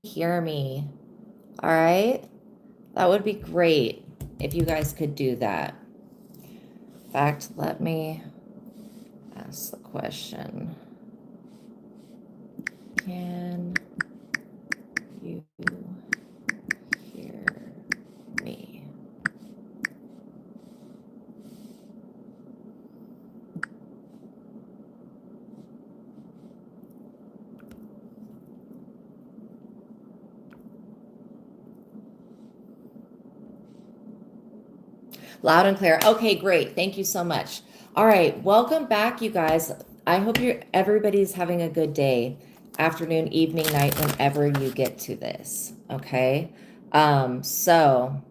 hear me. All right. That would be great if you guys could do that. In fact, let me ask the question. Can you hear me? Loud and clear. Okay, great. Thank you so much. All right, welcome back, you guys. I hope everybody's having a good day, afternoon, evening, night, whenever you get to this. Okay. So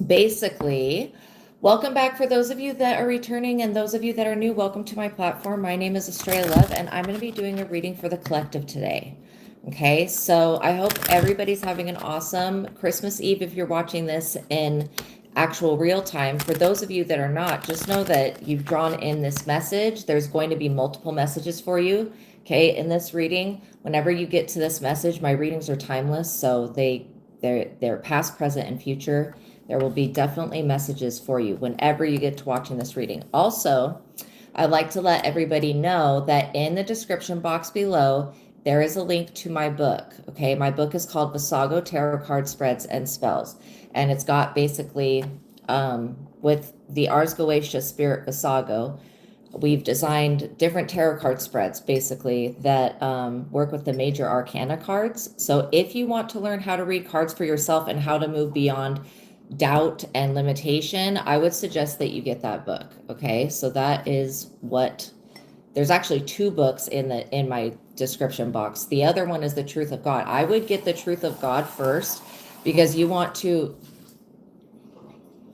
basically, welcome back for those of you that are returning, and those of you that are new, welcome to my platform. My name is Astraea Love, and I'm going to be doing a reading for the collective today. Okay, so I hope everybody's having an awesome Christmas Eve if you're watching this in actual real time. For those of you that are not, just know that you've drawn in this message. There's going to be multiple messages for you, okay, in this reading. Whenever you get to this message, my readings are timeless, so they're past, present, and future. There will be definitely messages for you whenever you get to watching this reading. Also, I'd like to let everybody know that in the description box below, there is a link to my book. Okay, my book is called Visago Tarot Card Spreads and Spells, and it's got basically with the Ars Goetia Spirit Visago, we've designed different tarot card spreads basically that work with the major arcana cards. So if you want to learn how to read cards for yourself and how to move beyond doubt and limitation, I would suggest that you get that book. Okay, so that is what, there's actually two books in my description box. The other one is the Truth of God. I would get the Truth of God first because you want to,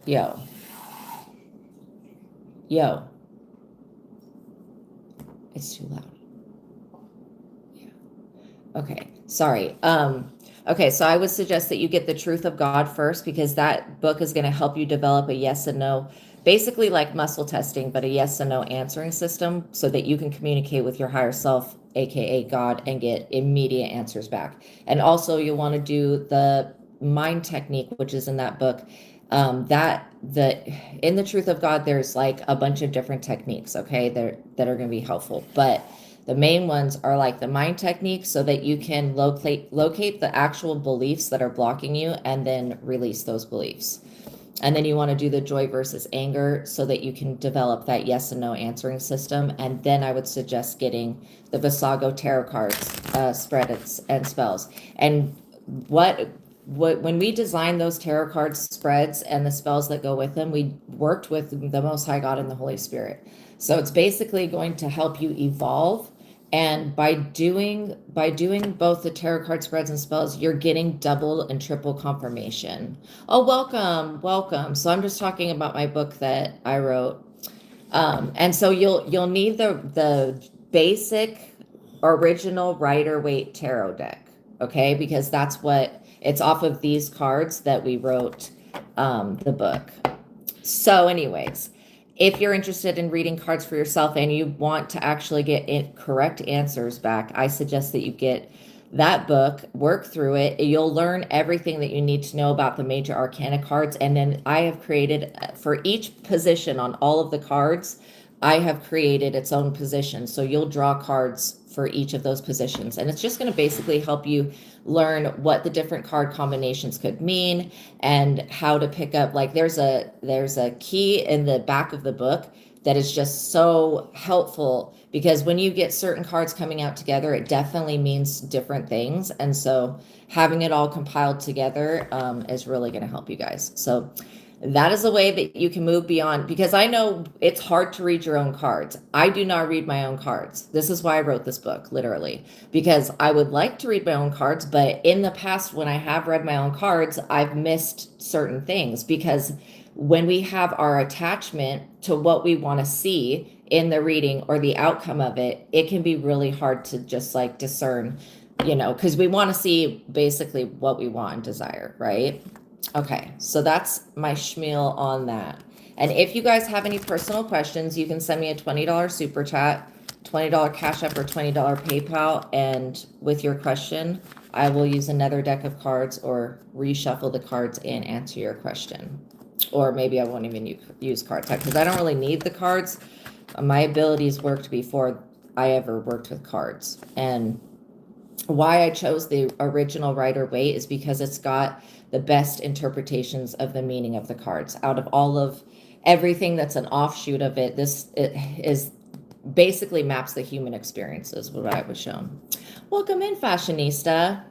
yo, it's too loud. Yeah. Okay, sorry. Okay, so I would suggest that you get the Truth of God first because that book is going to help you develop a yes and no, basically like muscle testing, but a yes and no answering system so that you can communicate with your higher self, aka God, and get immediate answers back. And also you'll want to do the mind technique, which is in that book. In the Truth of God, there's like a bunch of different techniques, okay, that are going to be helpful. But the main ones are like the mind technique so that you can locate the actual beliefs that are blocking you and then release those beliefs. And then you want to do the joy versus anger so that you can develop that yes and no answering system. And then I would suggest getting the Visago tarot cards, spreads and spells. And when we designed those tarot cards spreads and the spells that go with them, we worked with the Most High God and the Holy Spirit. So it's basically going to help you evolve. And by doing both the tarot card spreads and spells, you're getting double and triple confirmation. Oh, welcome. So I'm just talking about my book that I wrote. And so you'll need the basic original Rider-Waite tarot deck, okay? Because that's what it's off of these cards that we wrote the book. So anyways, if you're interested in reading cards for yourself and you want to actually get correct answers back, I suggest that you get that book, work through it. You'll learn everything that you need to know about the major arcana cards. And then I have created for each position on all of the cards, I have created its own position. So you'll draw cards for each of those positions. And it's just going to basically help you learn what the different card combinations could mean and how to pick up. Like there's a key in the back of the book that is just so helpful because when you get certain cards coming out together, it definitely means different things. And so having it all compiled together is really going to help you guys. So that is a way that you can move beyond, because I know it's hard to read your own cards. I do not read my own cards. This is why I wrote this book, literally, because I would like to read my own cards, but in the past, when I have read my own cards, I've missed certain things because when we have our attachment to what we want to see in the reading or the outcome of it, it can be really hard to just like discern, because we want to see basically what we want and desire, right? Okay, so that's my schmeal on that. And if you guys have any personal questions, you can send me a $20 super chat $20 Cash App or $20 PayPal, and with your question, I will use another deck of cards or reshuffle the cards and answer your question. Or maybe I won't even use card deck because I don't really need the cards. My abilities worked before I ever worked with cards. And why I chose the original Rider-Waite is because it's got the best interpretations of the meaning of the cards. Out of all of everything that's an offshoot of it, it is basically maps the human experiences, what I was shown. Welcome in, fashionista.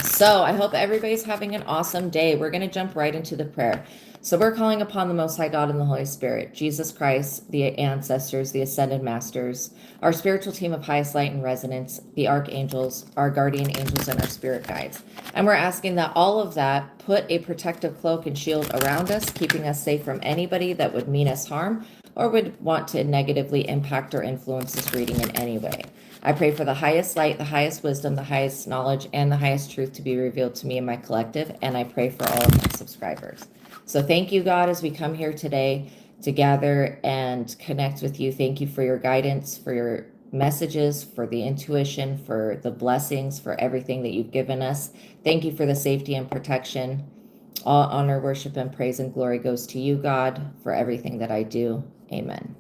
So I hope everybody's having an awesome day. We're going to jump right into the prayer. So we're calling upon the Most High God and the Holy Spirit, Jesus Christ, the ancestors, the ascended masters, our spiritual team of highest light and resonance, the archangels, our guardian angels, and our spirit guides. And we're asking that all of that put a protective cloak and shield around us, keeping us safe from anybody that would mean us harm or would want to negatively impact or influence this reading in any way. I pray for the highest light, the highest wisdom, the highest knowledge, and the highest truth to be revealed to me and my collective, and I pray for all of my subscribers. So thank you, God, as we come here today to gather and connect with you. Thank you for your guidance, for your messages, for the intuition, for the blessings, for everything that you've given us. Thank you for the safety and protection. All honor, worship, and praise and glory goes to you, God, for everything that I do. Amen.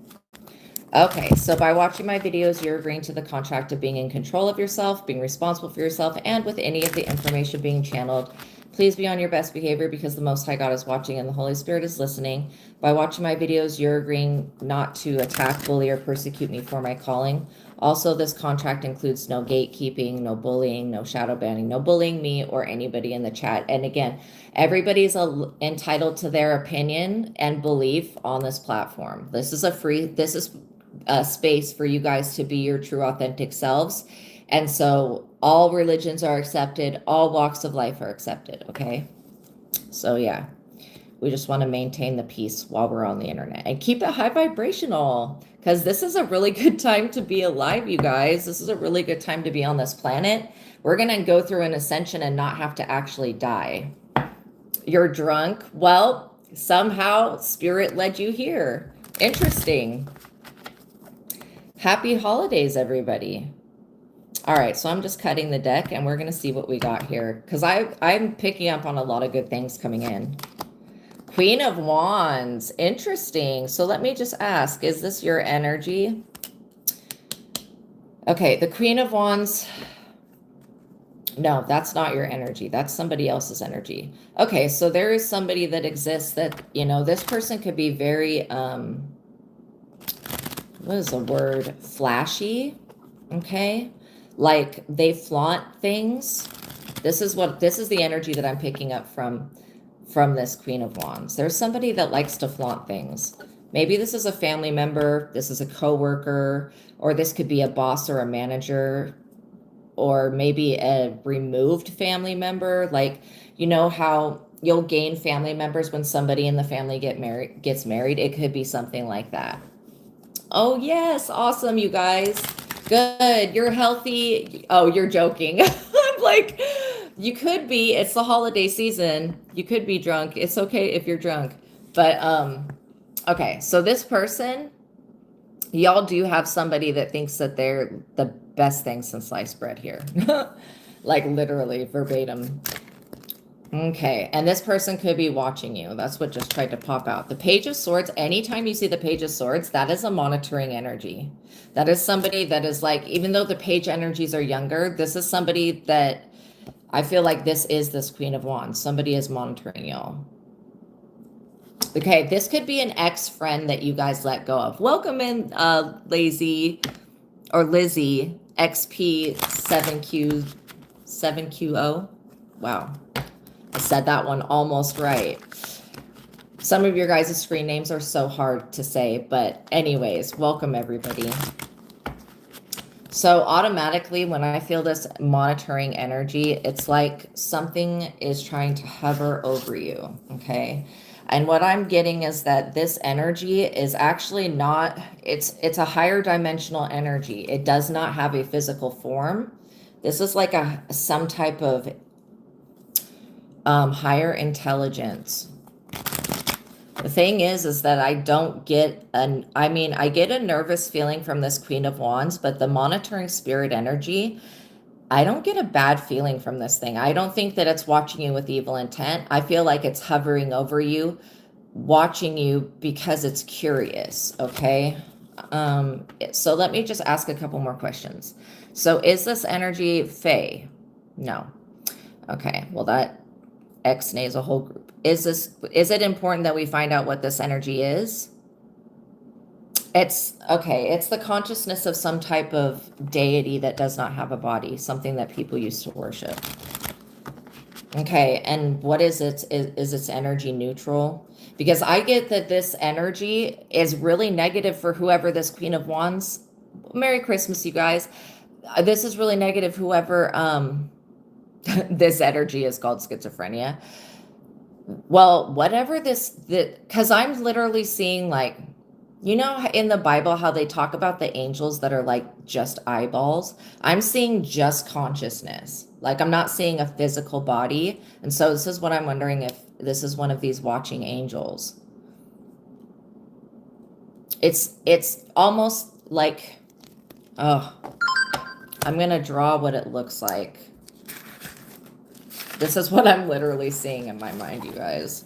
Okay, so by watching my videos, you're agreeing to the contract of being in control of yourself, being responsible for yourself, and with any of the information being channeled. Please be on your best behavior because the Most High God is watching and the Holy Spirit is listening. By watching my videos, you're agreeing not to attack, bully, or persecute me for my calling. Also, this contract includes no gatekeeping, no bullying, no shadow banning, no bullying me or anybody in the chat. And again, everybody's entitled to their opinion and belief on this platform. This is a space for you guys to be your true authentic selves. And so all religions are accepted, all walks of life are accepted, okay? So yeah, we just want to maintain the peace while we're on the internet and keep it high vibrational, because this is a really good time to be alive, you guys. This is a really good time to be on this planet. We're going to go through an ascension and not have to actually die. You're drunk? Well, somehow spirit led you here. Interesting. Happy holidays, everybody. All right, so I'm just cutting the deck and we're going to see what we got here, because I'm picking up on a lot of good things coming in. Queen of Wands. Interesting. So let me just ask, is this your energy? Okay, the Queen of Wands. No, that's not your energy. That's somebody else's energy. Okay, so there is somebody that exists that, you know, this person could be very, what is the word? Flashy. Okay. Like they flaunt things. This is the energy that I'm picking up from this Queen of Wands. There's somebody that likes to flaunt things. Maybe this is a family member, this is a coworker, or this could be a boss or a manager, or maybe a removed family member. Like, you know how you'll gain family members when somebody in the family gets married? It could be something like that. Oh yes, awesome, you guys. Good, you're healthy. Oh, you're joking. I'm like, you could be, it's the holiday season. You could be drunk. It's okay if you're drunk. But, okay, so this person, y'all do have somebody that thinks that they're the best thing since sliced bread here. Like literally verbatim. Okay, and this person could be watching you. That's what just tried to pop out. The Page of Swords, anytime you see the Page of Swords, that is a monitoring energy. That is somebody that is like, even though the page energies are younger, this is somebody that I feel like this Queen of Wands. Somebody is monitoring y'all. Okay, this could be an ex-friend that you guys let go of. Welcome in, Lazy or Lizzie, XP7Q7QO. Wow. I said that one almost right. Some of your guys' screen names are so hard to say, but anyways, welcome everybody. So automatically when I feel this monitoring energy, it's like something is trying to hover over you, okay? And what I'm getting is that this energy is actually not, it's a higher dimensional energy. It does not have a physical form. This is like some type of higher intelligence. The thing is that I don't get I get a nervous feeling from this Queen of Wands, but the monitoring spirit energy, I don't get a bad feeling from this thing. I don't think that it's watching you with evil intent. I feel like it's hovering over you, watching you because it's curious, okay? So let me just ask a couple more questions. So is this energy Fae? No. Okay, well that X-nays a whole group. Is it important that we find out what this energy is? It's okay, it's the consciousness of some type of deity that does not have a body, something that people used to worship. Okay, and what is it? Is its energy neutral? Because I get that this energy is really negative for whoever this Queen of Wands. Merry Christmas, you guys. This is really negative, whoever this energy is called schizophrenia. Well, whatever because I'm literally seeing, like, you know, in the Bible, how they talk about the angels that are like just eyeballs. I'm seeing just consciousness. Like, I'm not seeing a physical body. And so this is what I'm wondering, if this is one of these watching angels. It's almost like, oh, I'm going to draw what it looks like. This is what I'm literally seeing in my mind, you guys.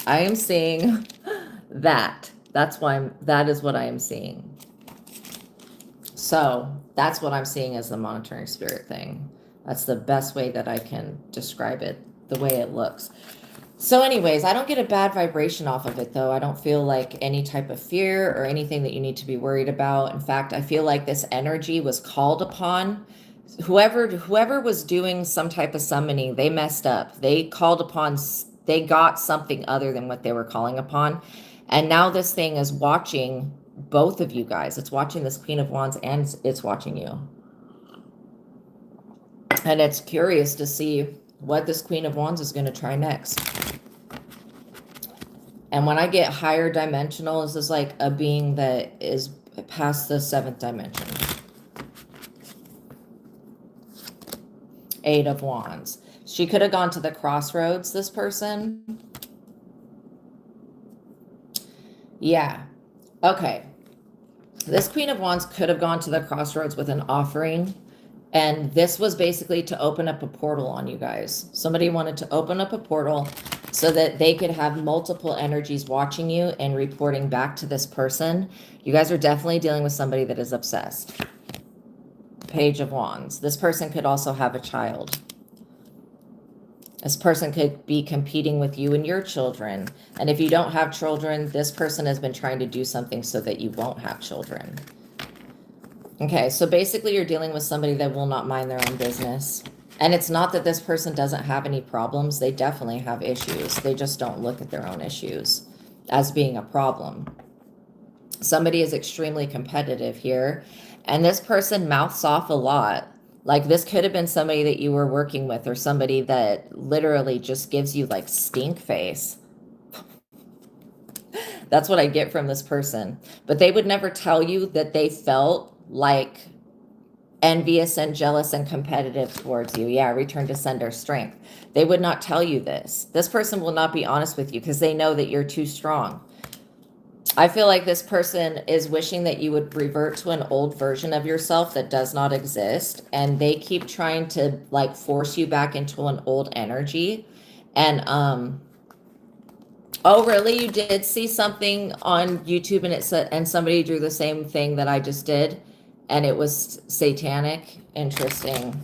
I am seeing that. That is what I am seeing. So that's what I'm seeing as the monitoring spirit thing. That's the best way that I can describe it, the way it looks. So anyways, I don't get a bad vibration off of it, though. I don't feel like any type of fear or anything that you need to be worried about. In fact, I feel like this energy was called upon. Whoever was doing some type of summoning, they messed up. They got something other than what they were calling upon. And now this thing is watching both of you guys. It's watching this Queen of Wands, and it's watching you. And it's curious to see what this Queen of Wands is going to try next. And when I get higher dimensional, this is like a being that is past the 7th dimension. 8 of Wands. She could have gone to the crossroads, this person. Yeah. Okay. This Queen of Wands could have gone to the crossroads with an offering. And this was basically to open up a portal on you guys. Somebody wanted to open up a portal so that they could have multiple energies watching you and reporting back to this person. You guys are definitely dealing with somebody that is obsessed. Page of Wands. This person could also have a child. This person could be competing with you and your children. And if you don't have children, this person has been trying to do something so that you won't have children. Okay, so basically you're dealing with somebody that will not mind their own business. And it's not that this person doesn't have any problems. They definitely have issues. They just don't look at their own issues as being a problem. Somebody is extremely competitive here. And this person mouths off a lot. Like, this could have been somebody that you were working with, or somebody that literally just gives you like stink face. That's what I get from this person. But they would never tell you that they felt like envious and jealous and competitive towards you. Yeah, return to sender strength. They would not tell you this. This person will not be honest with you because they know that you're too strong. I feel like this person is wishing that you would revert to an old version of yourself that does not exist. And they keep trying to like force you back into an old energy. And, oh, really? You did see something on YouTube and it said, and somebody drew the same thing that I just did, and it was satanic? Interesting.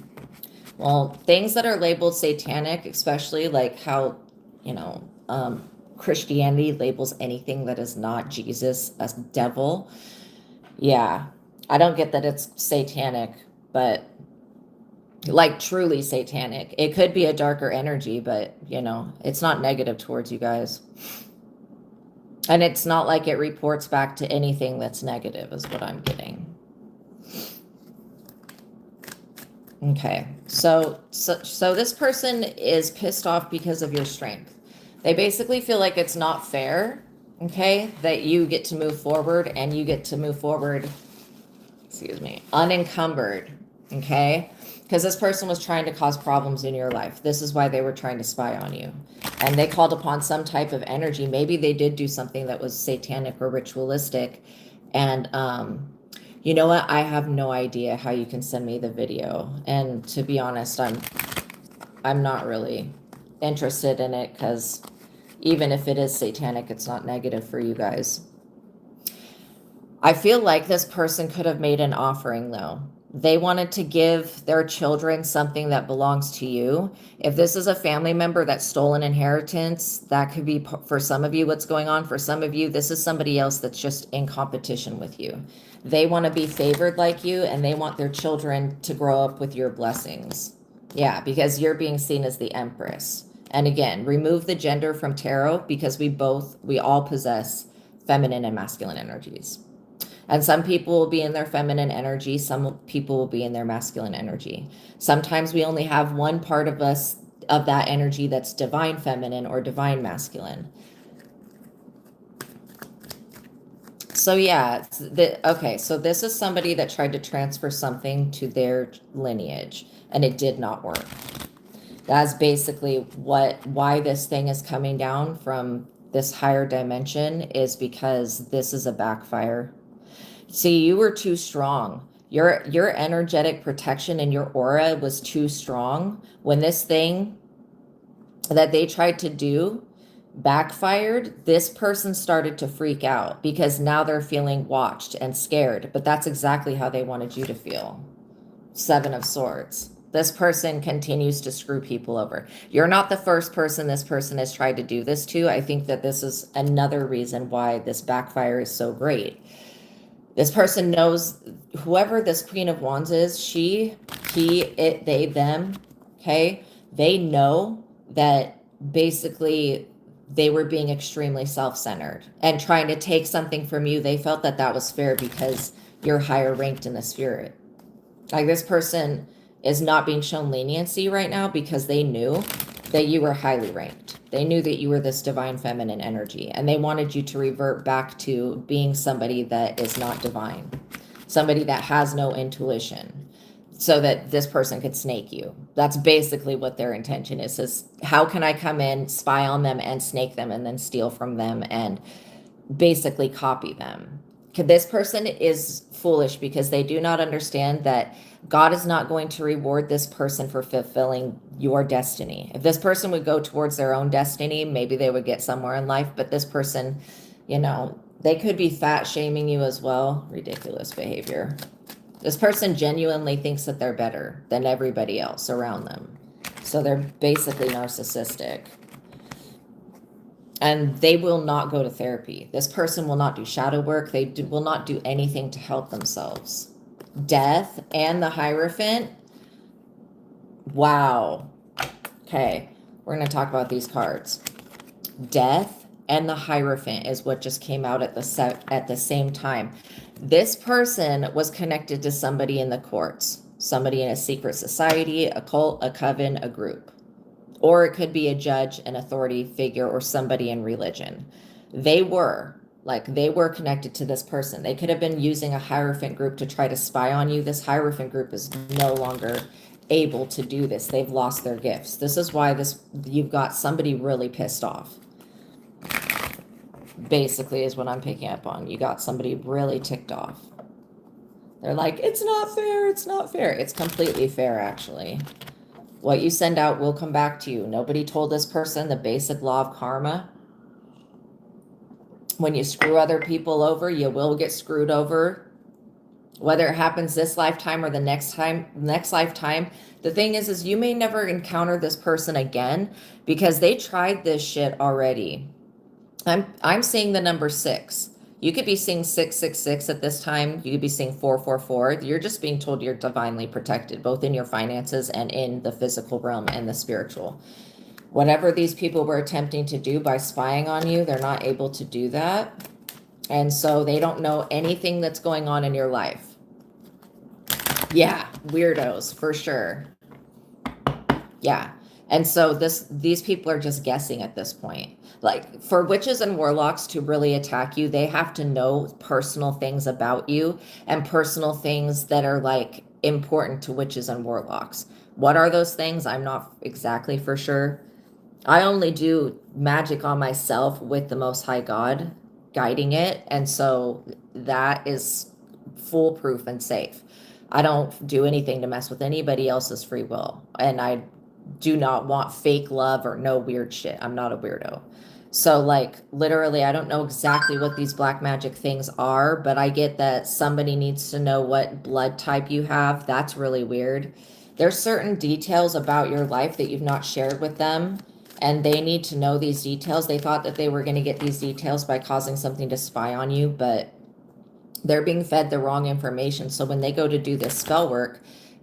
Well, things that are labeled satanic, especially like how, you know, Christianity labels anything that is not Jesus as devil. Yeah, I don't get that it's satanic, but like truly satanic. It could be a darker energy, but you know, it's not negative towards you guys. And it's not like it reports back to anything that's negative is what I'm getting. Okay, so this person is pissed off because of your strength. They basically feel like it's not fair okay, that you get to move forward, and you get to move forward, excuse me, unencumbered, okay? Because this person was trying to cause problems in your life. This is why they were trying to spy on you. And they called upon some type of energy. Maybe they did do something that was satanic or ritualistic. And you know what? I have no idea how you can send me the video. And to be honest, I'm not really interested in it, because even if it is satanic, it's not negative for you guys. I feel like this person could have made an offering, though. They wanted to give their children something that belongs to you. If this is a family member that stole an inheritance, that could be, for some of you, what's going on. For some of you, this is somebody else that's just in competition with you. They want to be favored like you, and they want their children to grow up with your blessings. Yeah, because you're being seen as the Empress. And again, remove the gender from tarot, because we all possess feminine and masculine energies. And some people will be in their feminine energy. Some people will be in their masculine energy. Sometimes we only have one part of us, of that energy, that's divine feminine or divine masculine. So yeah, okay, so this is somebody that tried to transfer something to their lineage, and it did not work. That's basically why this thing is coming down from this higher dimension, is because this is a backfire. See, you were too strong. Your energetic protection and your aura was too strong. When this thing that they tried to do backfired, this person started to freak out, because now they're feeling watched and scared. But that's exactly how they wanted you to feel. Seven of Swords. This person continues to screw people over. You're not the first person this person has tried to do this to. I think that this is another reason why this backfire is so great. This person knows, whoever this Queen of Wands is, she, he, it, they, them, okay? They know that basically they were being extremely self-centered and trying to take something from you. They felt that that was fair because you're higher ranked in the spirit. Like, this person is not being shown leniency right now because they knew that you were highly ranked. They knew that you were this divine feminine energy, and they wanted you to revert back to being somebody that is not divine, somebody that has no intuition, so that this person could snake you. That's basically what their intention is how can I come in, spy on them, and snake them, and then steal from them and basically copy them. This person is foolish because they do not understand that God is not going to reward this person for fulfilling your destiny. If this person would go towards their own destiny, maybe they would get somewhere in life. But this person, you know, they could be fat shaming you as well. Ridiculous behavior. This person genuinely thinks that they're better than everybody else around them. So they're basically narcissistic. And they will not go to therapy. This person will not do shadow work. They will not do anything to help themselves. Death and the Hierophant. Wow. Okay, we're going to talk about these cards. Death and the Hierophant is what just came out at the same time. This person was connected to somebody in the courts, somebody in a secret society, a cult, a coven, a group. Or it could be a judge, an authority figure, or somebody in religion. They were connected to this person. They could have been using a Hierophant group to try to spy on you. This Hierophant group is no longer able to do this. They've lost their gifts. This is why you've got somebody really pissed off. Basically is what I'm picking up on. You got somebody really ticked off. They're like, it's not fair, it's not fair. It's completely fair, actually. What you send out will come back to you. Nobody told this person the basic law of karma. When you screw other people over, you will get screwed over. Whether it happens this lifetime or the next lifetime. The thing is you may never encounter this person again because they tried this shit already. I'm seeing the number 6. You could be seeing 666 at this time. You could be seeing 444. You're just being told you're divinely protected, both in your finances and in the physical realm and the spiritual. Whatever these people were attempting to do by spying on you, they're not able to do that. And so they don't know anything that's going on in your life. Yeah, weirdos, for sure. Yeah. And so these people are just guessing at this point. Like for witches and warlocks to really attack you, they have to know personal things about you and personal things that are like important to witches and warlocks. What are those things? I'm not exactly for sure. I only do magic on myself with the Most High God guiding it. And so that is foolproof and safe. I don't do anything to mess with anybody else's free will. And I do not want fake love or no weird shit. I'm not a weirdo. So, like, literally, I don't know exactly what these black magic things are, but I get that somebody needs to know what blood type you have. That's really weird. There's certain details about your life that you've not shared with them, and they need to know these details. They thought that they were going to get these details by causing something to spy on you, but they're being fed the wrong information. So when they go to do this spell work,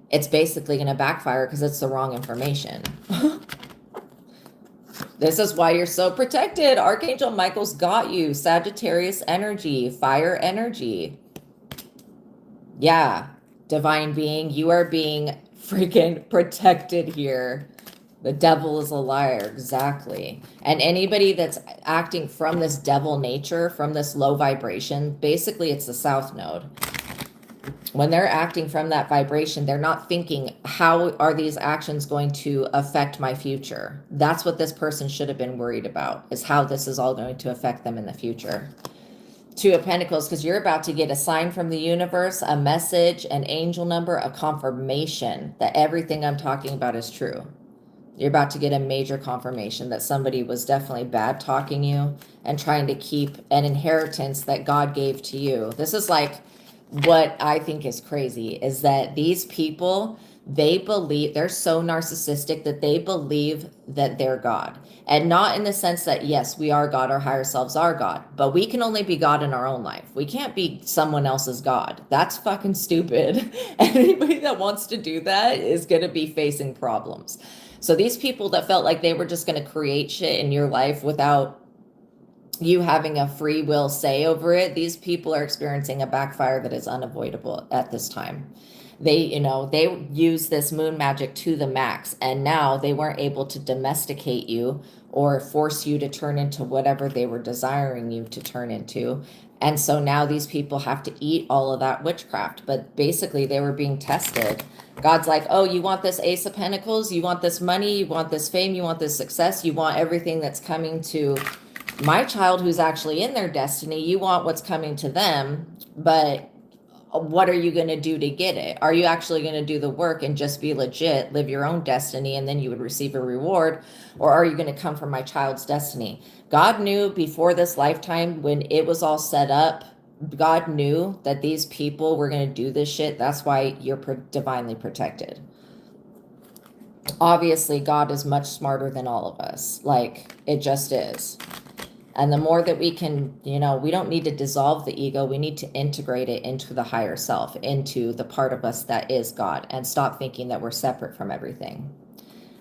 it's basically going to backfire because it's the wrong information. This is why you're so protected. Archangel Michael's got you. Sagittarius energy, fire energy. Yeah, divine being, you are being freaking protected here. The devil is a liar, exactly. And anybody that's acting from this devil nature, from this low vibration, basically it's the south node. When they're acting from that vibration, they're not thinking, how are these actions going to affect my future? That's what this person should have been worried about, is how this is all going to affect them in the future. Two of Pentacles, because you're about to get a sign from the universe, a message, an angel number, a confirmation that everything I'm talking about is true. You're about to get a major confirmation that somebody was definitely bad talking you and trying to keep an inheritance that God gave to you. This is like what I think is crazy is that these people, they believe, they're so narcissistic that they believe that they're God. And not in the sense that, yes, we are God, our higher selves are God, but we can only be God in our own life. We can't be someone else's God. That's fucking stupid. Anybody that wants to do that is going to be facing problems. So these people that felt like they were just going to create shit in your life without you having a free will say over it, these people are experiencing a backfire that is unavoidable at this time. They use this moon magic to the max, and now they weren't able to domesticate you or force you to turn into whatever they were desiring you to turn into. And so now these people have to eat all of that witchcraft, but basically they were being tested. God's like, oh, you want this Ace of Pentacles? You want this money? You want this fame? You want this success? You want everything that's coming to my child who's actually in their destiny? You want what's coming to them, but what are you going to do to get it? Are you actually going to do the work and just be legit, live your own destiny, and then you would receive a reward? Or are you going to come from my child's destiny? God knew before this lifetime, when it was all set up, God knew that these people were going to do this shit. That's why you're divinely protected. Obviously, God is much smarter than all of us. Like, it just is. And the more that we can, we don't need to dissolve the ego. We need to integrate it into the higher self, into the part of us that is God, and stop thinking that we're separate from everything.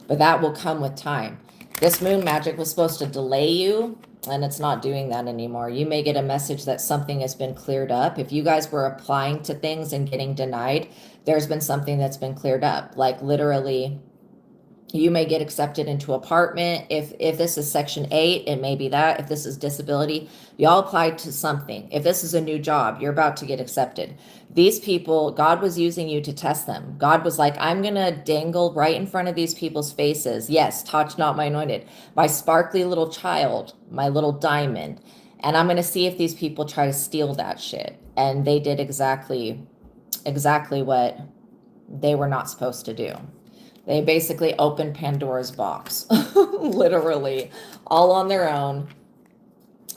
But that will come with time. This moon magic was supposed to delay you, and it's not doing that anymore. You may get a message that something has been cleared up. If you guys were applying to things and getting denied, there's been something that's been cleared up. Like literally, you may get accepted into apartment. If this is Section 8, it may be that. If this is disability, y'all applied to something. If this is a new job, you're about to get accepted. These people, God was using you to test them. God was like, I'm going to dangle right in front of these people's faces. Yes, touch not my anointed, my sparkly little child, my little diamond. And I'm going to see if these people try to steal that shit. And they did exactly what they were not supposed to do. They basically opened Pandora's box, literally, all on their own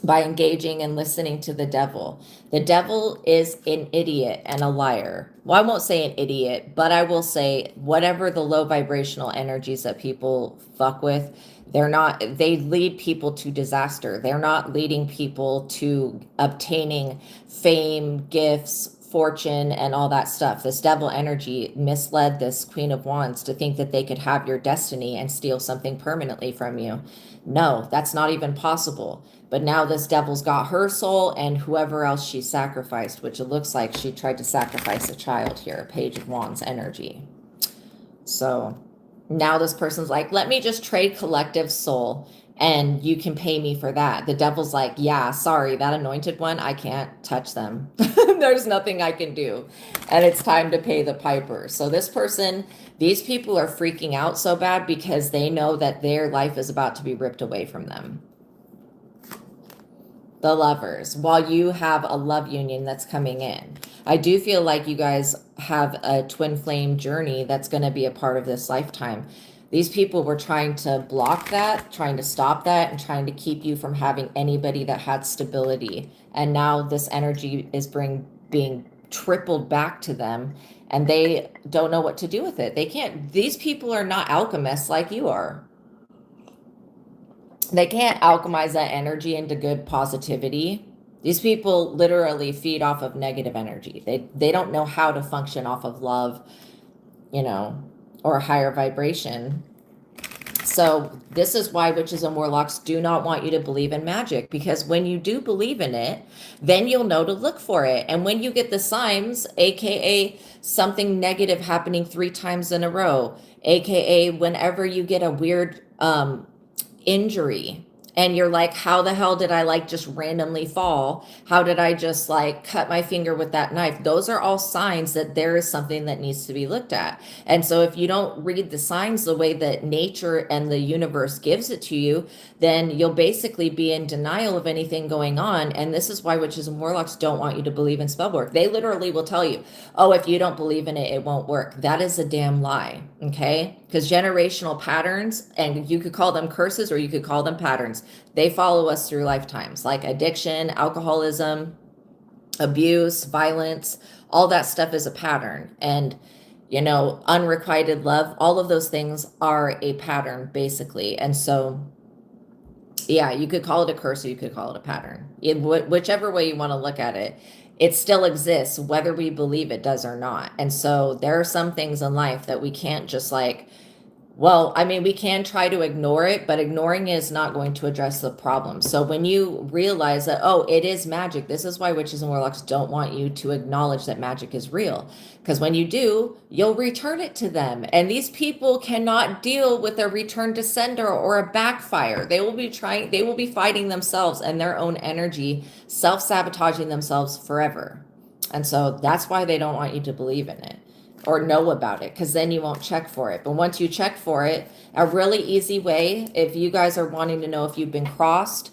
by engaging and listening to the devil. The devil is an idiot and a liar. Well, I won't say an idiot, but I will say whatever the low vibrational energies that people fuck with, they lead people to disaster. They're not leading people to obtaining fame, gifts, fortune, and all that stuff. This devil energy misled this Queen of Wands to think that they could have your destiny and steal something permanently from you. No, that's not even possible. But now this devil's got her soul and whoever else she sacrificed, which it looks like she tried to sacrifice a child here, Page of Wands energy. So Now this person's like, let me just trade collective soul and you can pay me for that. The devil's like, yeah, sorry, that anointed one, I can't touch them. There's nothing I can do. And it's time to pay the piper. So this person, these people are freaking out so bad because they know that their life is about to be ripped away from them. The Lovers, while you have a love union that's coming in. I do feel like you guys have a twin flame journey that's going to be a part of this lifetime. These people were trying to block that, trying to stop that, and trying to keep you from having anybody that had stability. And now this energy is being tripled back to them, and they don't know what to do with it. They can't, these people are not alchemists like you are. They can't alchemize that energy into good positivity. These people literally feed off of negative energy. They don't know how to function off of love, you know, or a higher vibration. So this is why witches and warlocks do not want you to believe in magic, because when you do believe in it, then you'll know to look for it. And when you get the signs, aka something negative happening 3 times in a row, aka whenever you get a weird injury and you're like, how the hell did I like just randomly fall? How did I just like cut my finger with that knife? Those are all signs that there is something that needs to be looked at. And so if you don't read the signs the way that nature and the universe gives it to you, then you'll basically be in denial of anything going on. And this is why witches and warlocks don't want you to believe in spell work. They literally will tell you, oh, if you don't believe in it, it won't work. That is a damn lie. Okay? Because generational patterns, and you could call them curses or you could call them patterns, they follow us through lifetimes, like addiction, alcoholism, abuse, violence. All that stuff is a pattern. And you know, unrequited love, all of those things are a pattern basically. And so yeah, you could call it a curse or you could call it a pattern. Whichever way you want to look at it, it still exists whether we believe it does or not. And so there are some things in life that we can't just like, well, I mean, we can try to ignore it, but ignoring it is not going to address the problem. So when you realize that, oh, it is magic, this is why witches and warlocks don't want you to acknowledge that magic is real. Because when you do, you'll return it to them. And these people cannot deal with a return to sender or a backfire. They will be fighting themselves and their own energy, self-sabotaging themselves forever. And so that's why they don't want you to believe in it or know about it, because then you won't check for it. But once you check for it, a really easy way, if you guys are wanting to know if you've been crossed,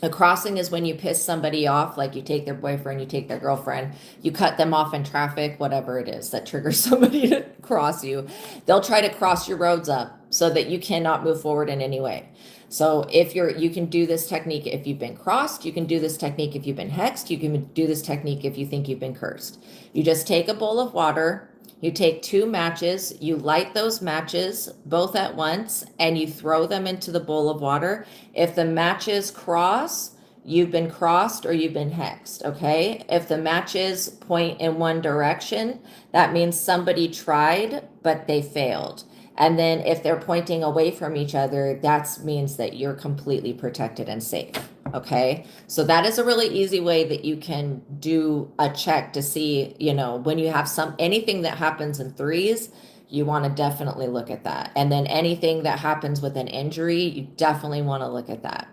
a crossing is when you piss somebody off, like you take their boyfriend, you take their girlfriend, you cut them off in traffic, whatever it is that triggers somebody to cross you. They'll try to cross your roads up so that you cannot move forward in any way. So if you can do this technique if you've been crossed, you can do this technique if you've been hexed, you can do this technique if you think you've been cursed. You just take a bowl of water, you take 2 matches, you light those matches both at once, and you throw them into the bowl of water. If the matches cross, you've been crossed or you've been hexed, okay? If the matches point in one direction, that means somebody tried, but they failed. And then if they're pointing away from each other, that means that you're completely protected and safe. Okay. So that is a really easy way that you can do a check to see, you know, when you have anything that happens in 3s, you want to definitely look at that. And then anything that happens with an injury, you definitely want to look at that.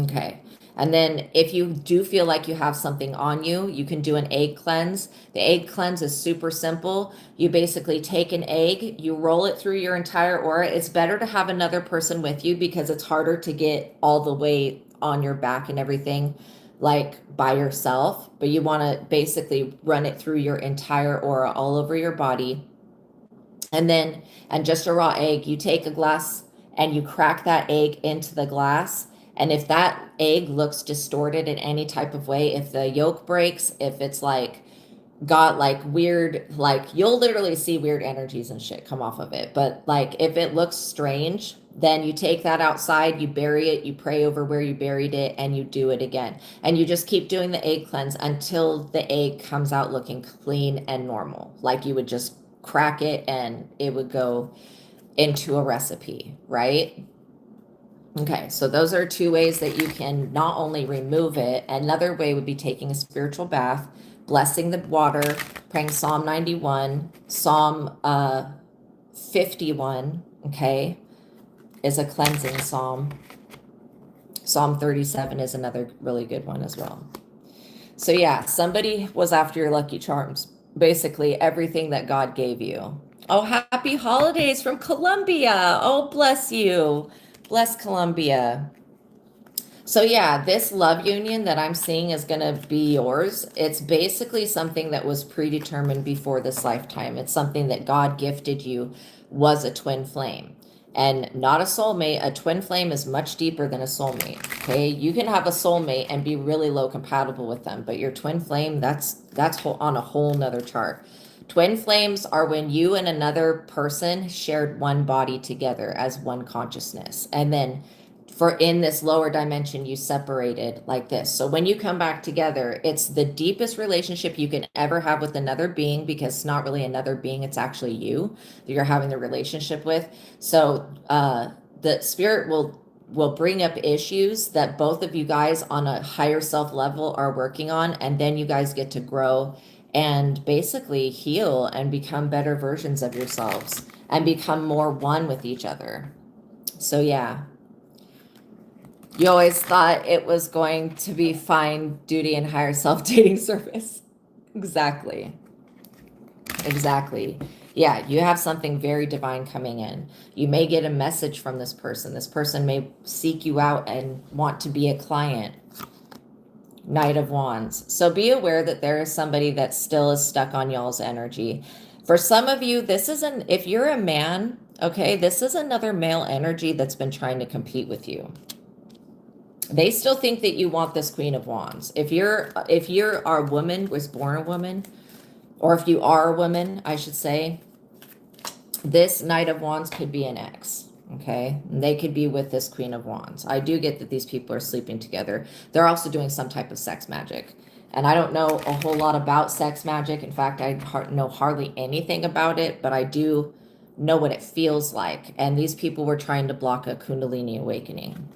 Okay. And then if you do feel like you have something on you, you can do an egg cleanse. The egg cleanse is super simple. You basically take an egg, you roll it through your entire aura. It's better to have another person with you because it's harder to get all the way on your back and everything like by yourself. But you want to basically run it through your entire aura all over your body. And just a raw egg, you take a glass and you crack that egg into the glass. And if that egg looks distorted in any type of way, if the yolk breaks, if it's like got like weird, like you'll literally see weird energies and shit come off of it. But like if it looks strange, then you take that outside, you bury it, you pray over where you buried it, and you do it again. And you just keep doing the egg cleanse until the egg comes out looking clean and normal. Like you would just crack it and it would go into a recipe, right? Okay, so those are 2 ways that you can not only remove it. Another way would be taking a spiritual bath, blessing the water, praying Psalm 91, Psalm 51, okay, is a cleansing psalm. Psalm 37 is another really good one as well. So yeah, somebody was after your Lucky Charms, basically everything that God gave you. Oh, happy holidays from Colombia. Oh, bless you. Bless Colombia. So yeah, this love union that I'm seeing is going to be yours. It's basically something that was predetermined before this lifetime. It's something that God gifted you, was a twin flame. And not a soulmate. A twin flame is much deeper than a soulmate. Okay, you can have a soulmate and be really low compatible with them, but your twin flame, that's on a whole nother chart. Twin flames are when you and another person shared one body together as one consciousness, and then for in this lower dimension you separated like this. So when you come back together, it's the deepest relationship you can ever have with another being, because it's not really another being, it's actually you that you're having the relationship with. So the spirit will bring up issues that both of you guys on a higher self level are working on, and then you guys get to grow and basically heal and become better versions of yourselves and become more one with each other. So yeah, you always thought it was going to be fine duty and higher self dating service. Exactly. Exactly. Yeah, you have something very divine coming in. You may get a message from this person. This person may seek you out and want to be a client. Knight of Wands. So be aware that there is somebody that still is stuck on y'all's energy. For some of you, this isn't, if you're a man, okay, this is another male energy that's been trying to compete with you. They still think that you want this Queen of Wands. If you're a woman, was born a woman, or if you are a woman, I should say, this Knight of Wands could be an ex, okay? And they could be with this Queen of Wands. I do get that these people are sleeping together. They're also doing some type of sex magic. And I don't know a whole lot about sex magic. In fact, I know hardly anything about it, but I do know what it feels like. And these people were trying to block a Kundalini awakening.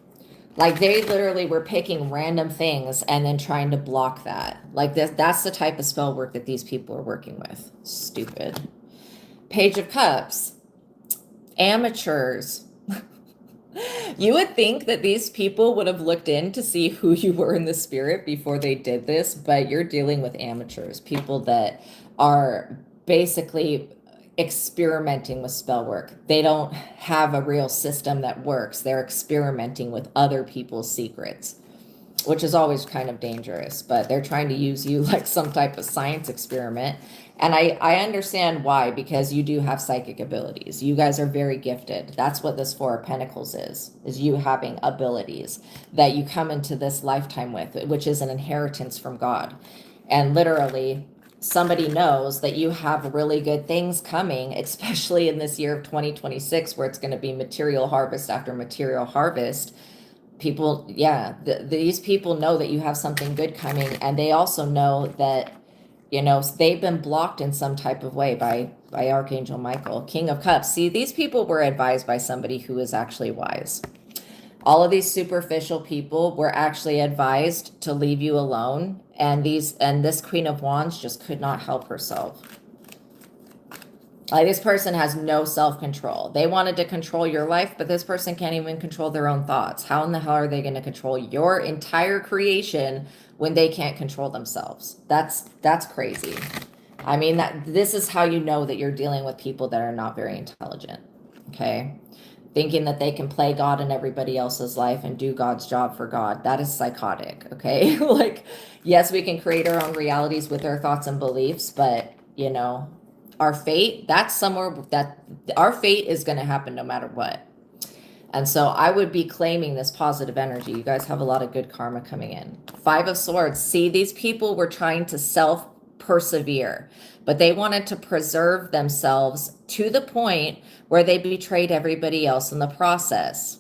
Like they literally were picking random things and then trying to block that. Like that's the type of spell work that these people are working with. Stupid. Page of Cups. Amateurs. You would think that these people would have looked in to see who you were in the spirit before they did this, but you're dealing with amateurs, people that are basically experimenting with spell work. They don't have a real system that works. They're experimenting with other people's secrets, which is always kind of dangerous, but they're trying to use you like some type of science experiment. And I understand why, because you do have psychic abilities. You guys are very gifted. That's what this Four of Pentacles is you having abilities that you come into this lifetime with, which is an inheritance from God. And literally, somebody knows that you have really good things coming, especially in this year of 2026, where it's going to be material harvest after material harvest. People, yeah, these people know that you have something good coming, and they also know that, you know, they've been blocked in some type of way by Archangel Michael. King of Cups. See, these people were advised by somebody who is actually wise. All of these superficial people were actually advised to leave you alone, and this Queen of Wands just could not help herself. Like, this person has no self-control. They wanted to control your life, but this person can't even control their own thoughts. How in the hell are they going to control your entire creation when they can't control themselves? That's crazy. I mean, this is how you know that you're dealing with people that are not very intelligent, okay? Thinking that they can play God in everybody else's life and do God's job for God. That is psychotic, okay? Like, yes, we can create our own realities with our thoughts and beliefs, but, you know, our fate, that's somewhere that our fate is going to happen no matter what. And so I would be claiming this positive energy. You guys have a lot of good karma coming in. Five of Swords. See, these people were trying to self-persevere, but they wanted to preserve themselves to the point where they betrayed everybody else in the process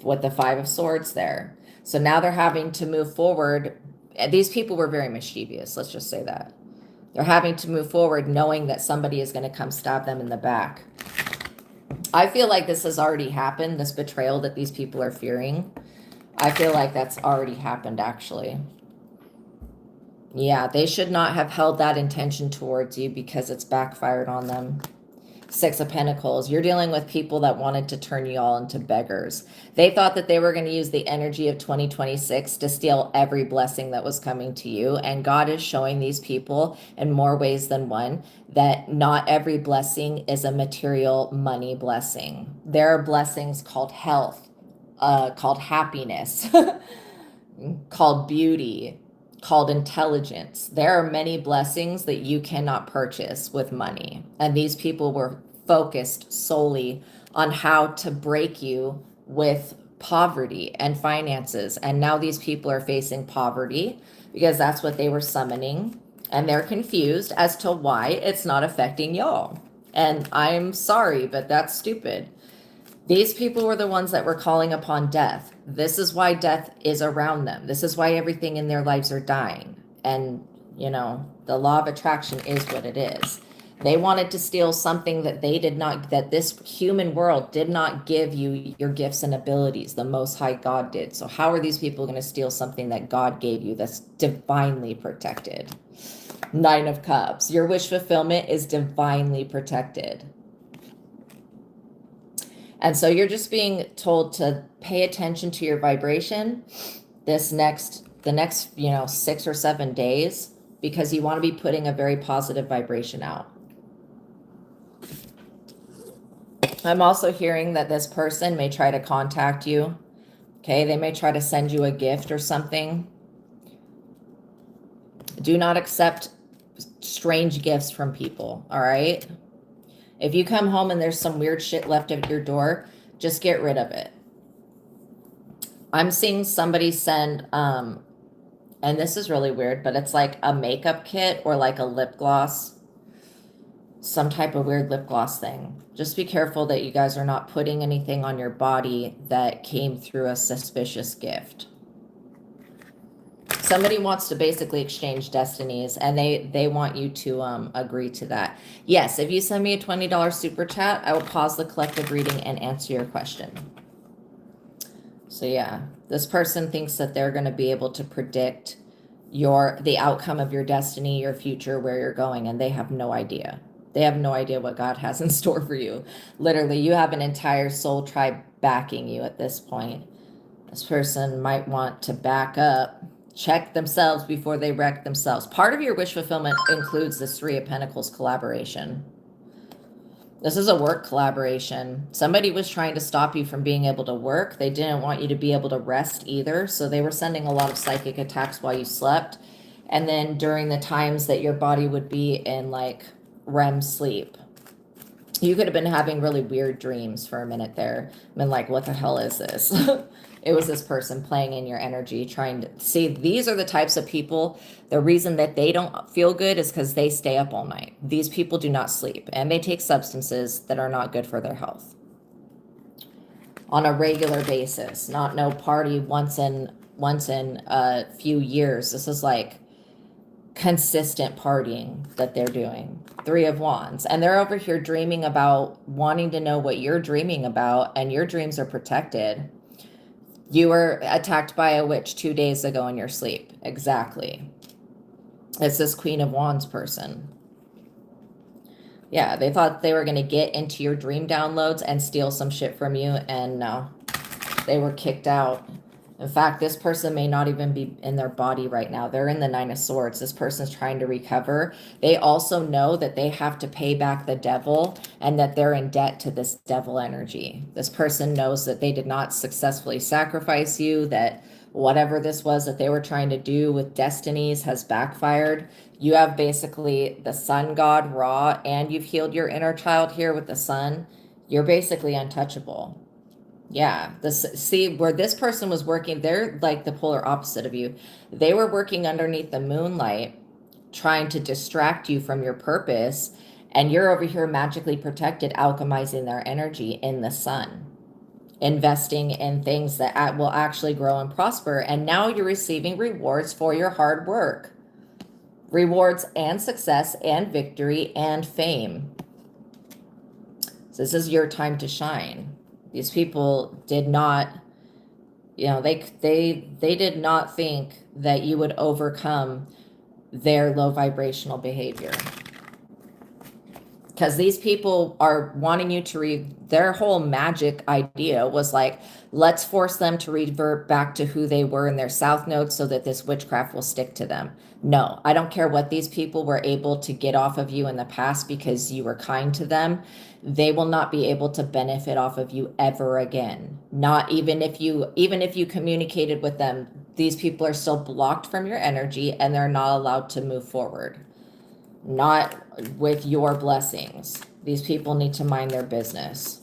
with the Five of Swords there. So now they're having to move forward. These people were very mischievous. Let's just say that. They're having to move forward knowing that somebody is going to come stab them in the back. I feel like this has already happened, this betrayal that these people are fearing. I feel like that's already happened, actually. Yeah, they should not have held that intention towards you because it's backfired on them. Six of Pentacles. You're dealing with people that wanted to turn you all into beggars. They thought that they were going to use the energy of 2026 to steal every blessing that was coming to you. And God is showing these people in more ways than one that not every blessing is a material money blessing. There are blessings called health, called happiness, called beauty, called intelligence. There are many blessings that you cannot purchase with money. And these people were focused solely on how to break you with poverty and finances. And now these people are facing poverty because that's what they were summoning. And they're confused as to why it's not affecting y'all. And I'm sorry, but that's stupid. These people were the ones that were calling upon death. This is why death is around them. This is why everything in their lives are dying. And, you know, the law of attraction is what it is. They wanted to steal something that they did not, that this human world did not give you your gifts and abilities. The Most High God did. So how are these people going to steal something that God gave you that's divinely protected? Nine of Cups. Your wish fulfillment is divinely protected. And so you're just being told to pay attention to your vibration the next, 6 or 7 days, because you want to be putting a very positive vibration out. I'm also hearing that this person may try to contact you. Okay, they may try to send you a gift or something. Do not accept strange gifts from people, all right? If you come home and there's some weird shit left at your door, just get rid of it. I'm seeing somebody send, and this is really weird, but it's like a makeup kit or like a lip gloss, some type of weird lip gloss thing. Just be careful that you guys are not putting anything on your body that came through a suspicious gift. Somebody wants to basically exchange destinies, and they want you to agree to that. Yes, if you send me a $20 super chat, I will pause the collective reading and answer your question. So yeah, this person thinks that they're going to be able to predict the outcome of your destiny, your future, where you're going, and they have no idea. They have no idea what God has in store for you. Literally, you have an entire soul tribe backing you at this point. This person might want to back up, check themselves before they wreck themselves. Part of your wish fulfillment includes this Three of Pentacles collaboration. This is a work collaboration. Somebody was trying to stop you from being able to work. They didn't want you to be able to rest either. So they were sending a lot of psychic attacks while you slept. And then during the times that your body would be in like REM sleep, you could have been having really weird dreams for a minute there. I mean, like, what the hell is this? It was this person playing in your energy, trying to see. These are the types of people. The reason that they don't feel good is because they stay up all night. These people do not sleep, and they take substances that are not good for their health on a regular basis. Not no party once in a few years. This is like consistent partying that they're doing. Three of Wands, and they're over here dreaming about wanting to know what you're dreaming about, and your dreams are protected. You were attacked by a witch 2 days ago in your sleep. Exactly. It's this Queen of Wands person. Yeah, they thought they were going to get into your dream downloads and steal some shit from you, and no, they were kicked out. In fact, this person may not even be in their body right now. They're in the Nine of Swords. This person's trying to recover. They also know that they have to pay back the devil and that they're in debt to this devil energy. This person knows that they did not successfully sacrifice you, that whatever this was that they were trying to do with destinies has backfired. You have basically the sun god Ra, and you've healed your inner child here with the sun. You're basically untouchable. Yeah, see where this person was working, they're like the polar opposite of you. They were working underneath the moonlight, trying to distract you from your purpose, and you're over here magically protected, alchemizing their energy in the sun, investing in things that will actually grow and prosper. And now you're receiving rewards for your hard work, rewards and success and victory and fame. So this is your time to shine. These people did not, they did not think that you would overcome their low vibrational behavior. because these people are wanting you to read. Their whole magic idea was like, let's force them to revert back to who they were in their south node so that this witchcraft will stick to them. No, I don't care what these people were able to get off of you in the past because you were kind to them. They will not be able to benefit off of you ever again. Not even if you communicated with them, these people are still blocked from your energy and they're not allowed to move forward. Not with your blessings. These people need to mind their business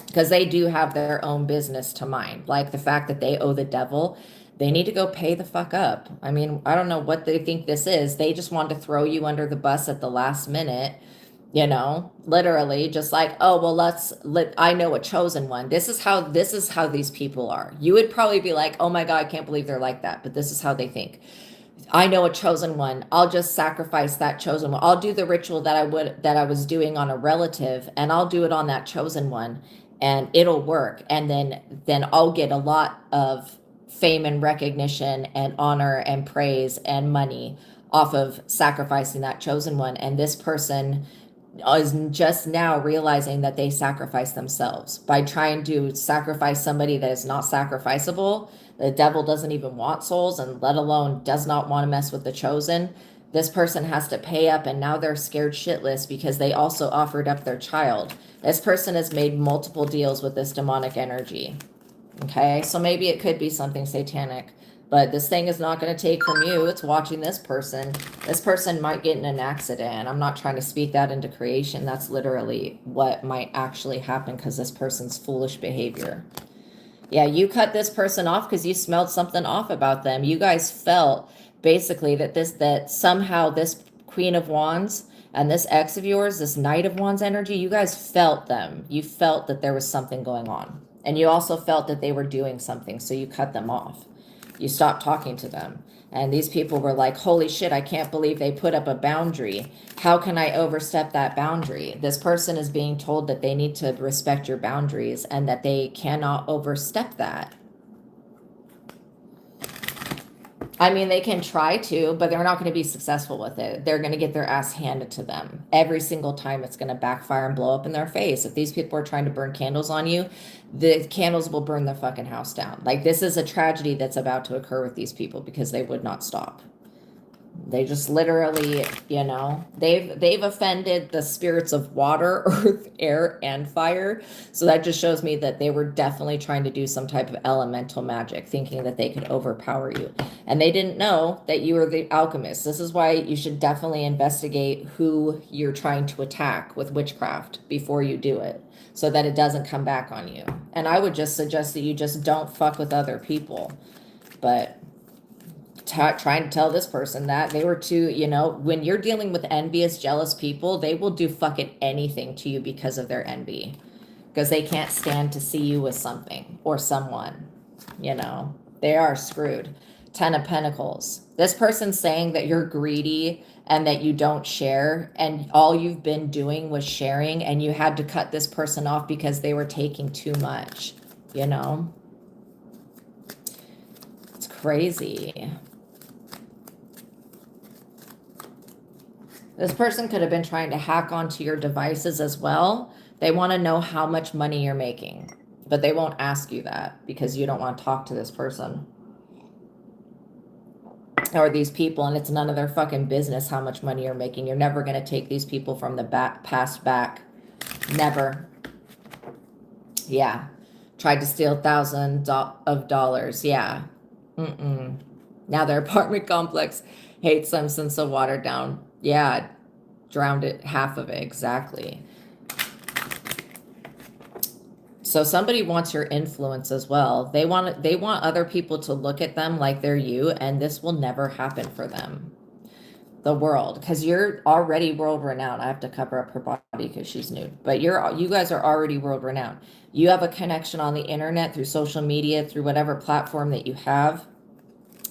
because they do have their own business to mind. Like the fact that they owe the devil, they need to go pay the fuck up. I mean, I don't know what they think this is. They just want to throw you under the bus at the last minute, you know, literally just like, oh, well, I know a chosen one. This is how these people are. You would probably be like, oh my God, I can't believe they're like that. But this is how they think. I know a chosen one. I'll just sacrifice that chosen one. I'll do the ritual that I was doing on a relative, and I'll do it on that chosen one, and it'll work. And then I'll get a lot of fame and recognition and honor and praise and money off of sacrificing that chosen one. And this person is just now realizing that they sacrifice themselves by trying to sacrifice somebody that is not sacrificable. The devil doesn't even want souls, and let alone does not want to mess with the chosen. This person has to pay up, and now they're scared shitless because they also offered up their child. This person has made multiple deals with this demonic energy. Okay, so maybe it could be something satanic, but this thing is not going to take from you. It's watching this person. This person might get in an accident. I'm not trying to speak that into creation. That's literally what might actually happen because this person's foolish behavior. Yeah, you cut this person off because you smelled something off about them. You guys felt basically that somehow this Queen of Wands and this ex of yours, this Knight of Wands energy, you guys felt them. You felt that there was something going on. And you also felt that they were doing something, so you cut them off. You stopped talking to them. And these people were like, holy shit, I can't believe they put up a boundary. How can I overstep that boundary? This person is being told that they need to respect your boundaries and that they cannot overstep that. I mean, they can try to, but they're not going to be successful with it. They're going to get their ass handed to them. Every single time it's going to backfire and blow up in their face. If these people are trying to burn candles on you, the candles will burn the fucking house down. Like, this is a tragedy that's about to occur with these people because they would not stop. They just literally, you know, they've offended the spirits of water, earth, air, and fire. So that just shows me that they were definitely trying to do some type of elemental magic, thinking that they could overpower you. And they didn't know that you were the alchemist. This is why you should definitely investigate who you're trying to attack with witchcraft before you do it, so that it doesn't come back on you. And I would just suggest that you just don't fuck with other people. But trying to tell this person that they were too, you know, when you're dealing with envious, jealous people, they will do fucking anything to you because of their envy, because they can't stand to see you with something or someone, you know. They are screwed. 10 of Pentacles. This person's saying that you're greedy and that you don't share, and all you've been doing was sharing, and you had to cut this person off because they were taking too much, you know. It's crazy. This person could have been trying to hack onto your devices as well. They want to know how much money you're making, but they won't ask you that because you don't want to talk to this person or these people, and it's none of their fucking business how much money you're making. You're never going to take these people from the past back. Never. Yeah. Tried to steal thousands of dollars. Yeah. Now their apartment complex hates them since the water down. Yeah, drowned it, half of it, exactly. So somebody wants your influence as well. They want other people to look at them like they're you, and this will never happen for them. The world, because you're already world renowned. I have to cover up her body because she's nude, but you guys are already world renowned. You have a connection on the internet through social media, through whatever platform that you have.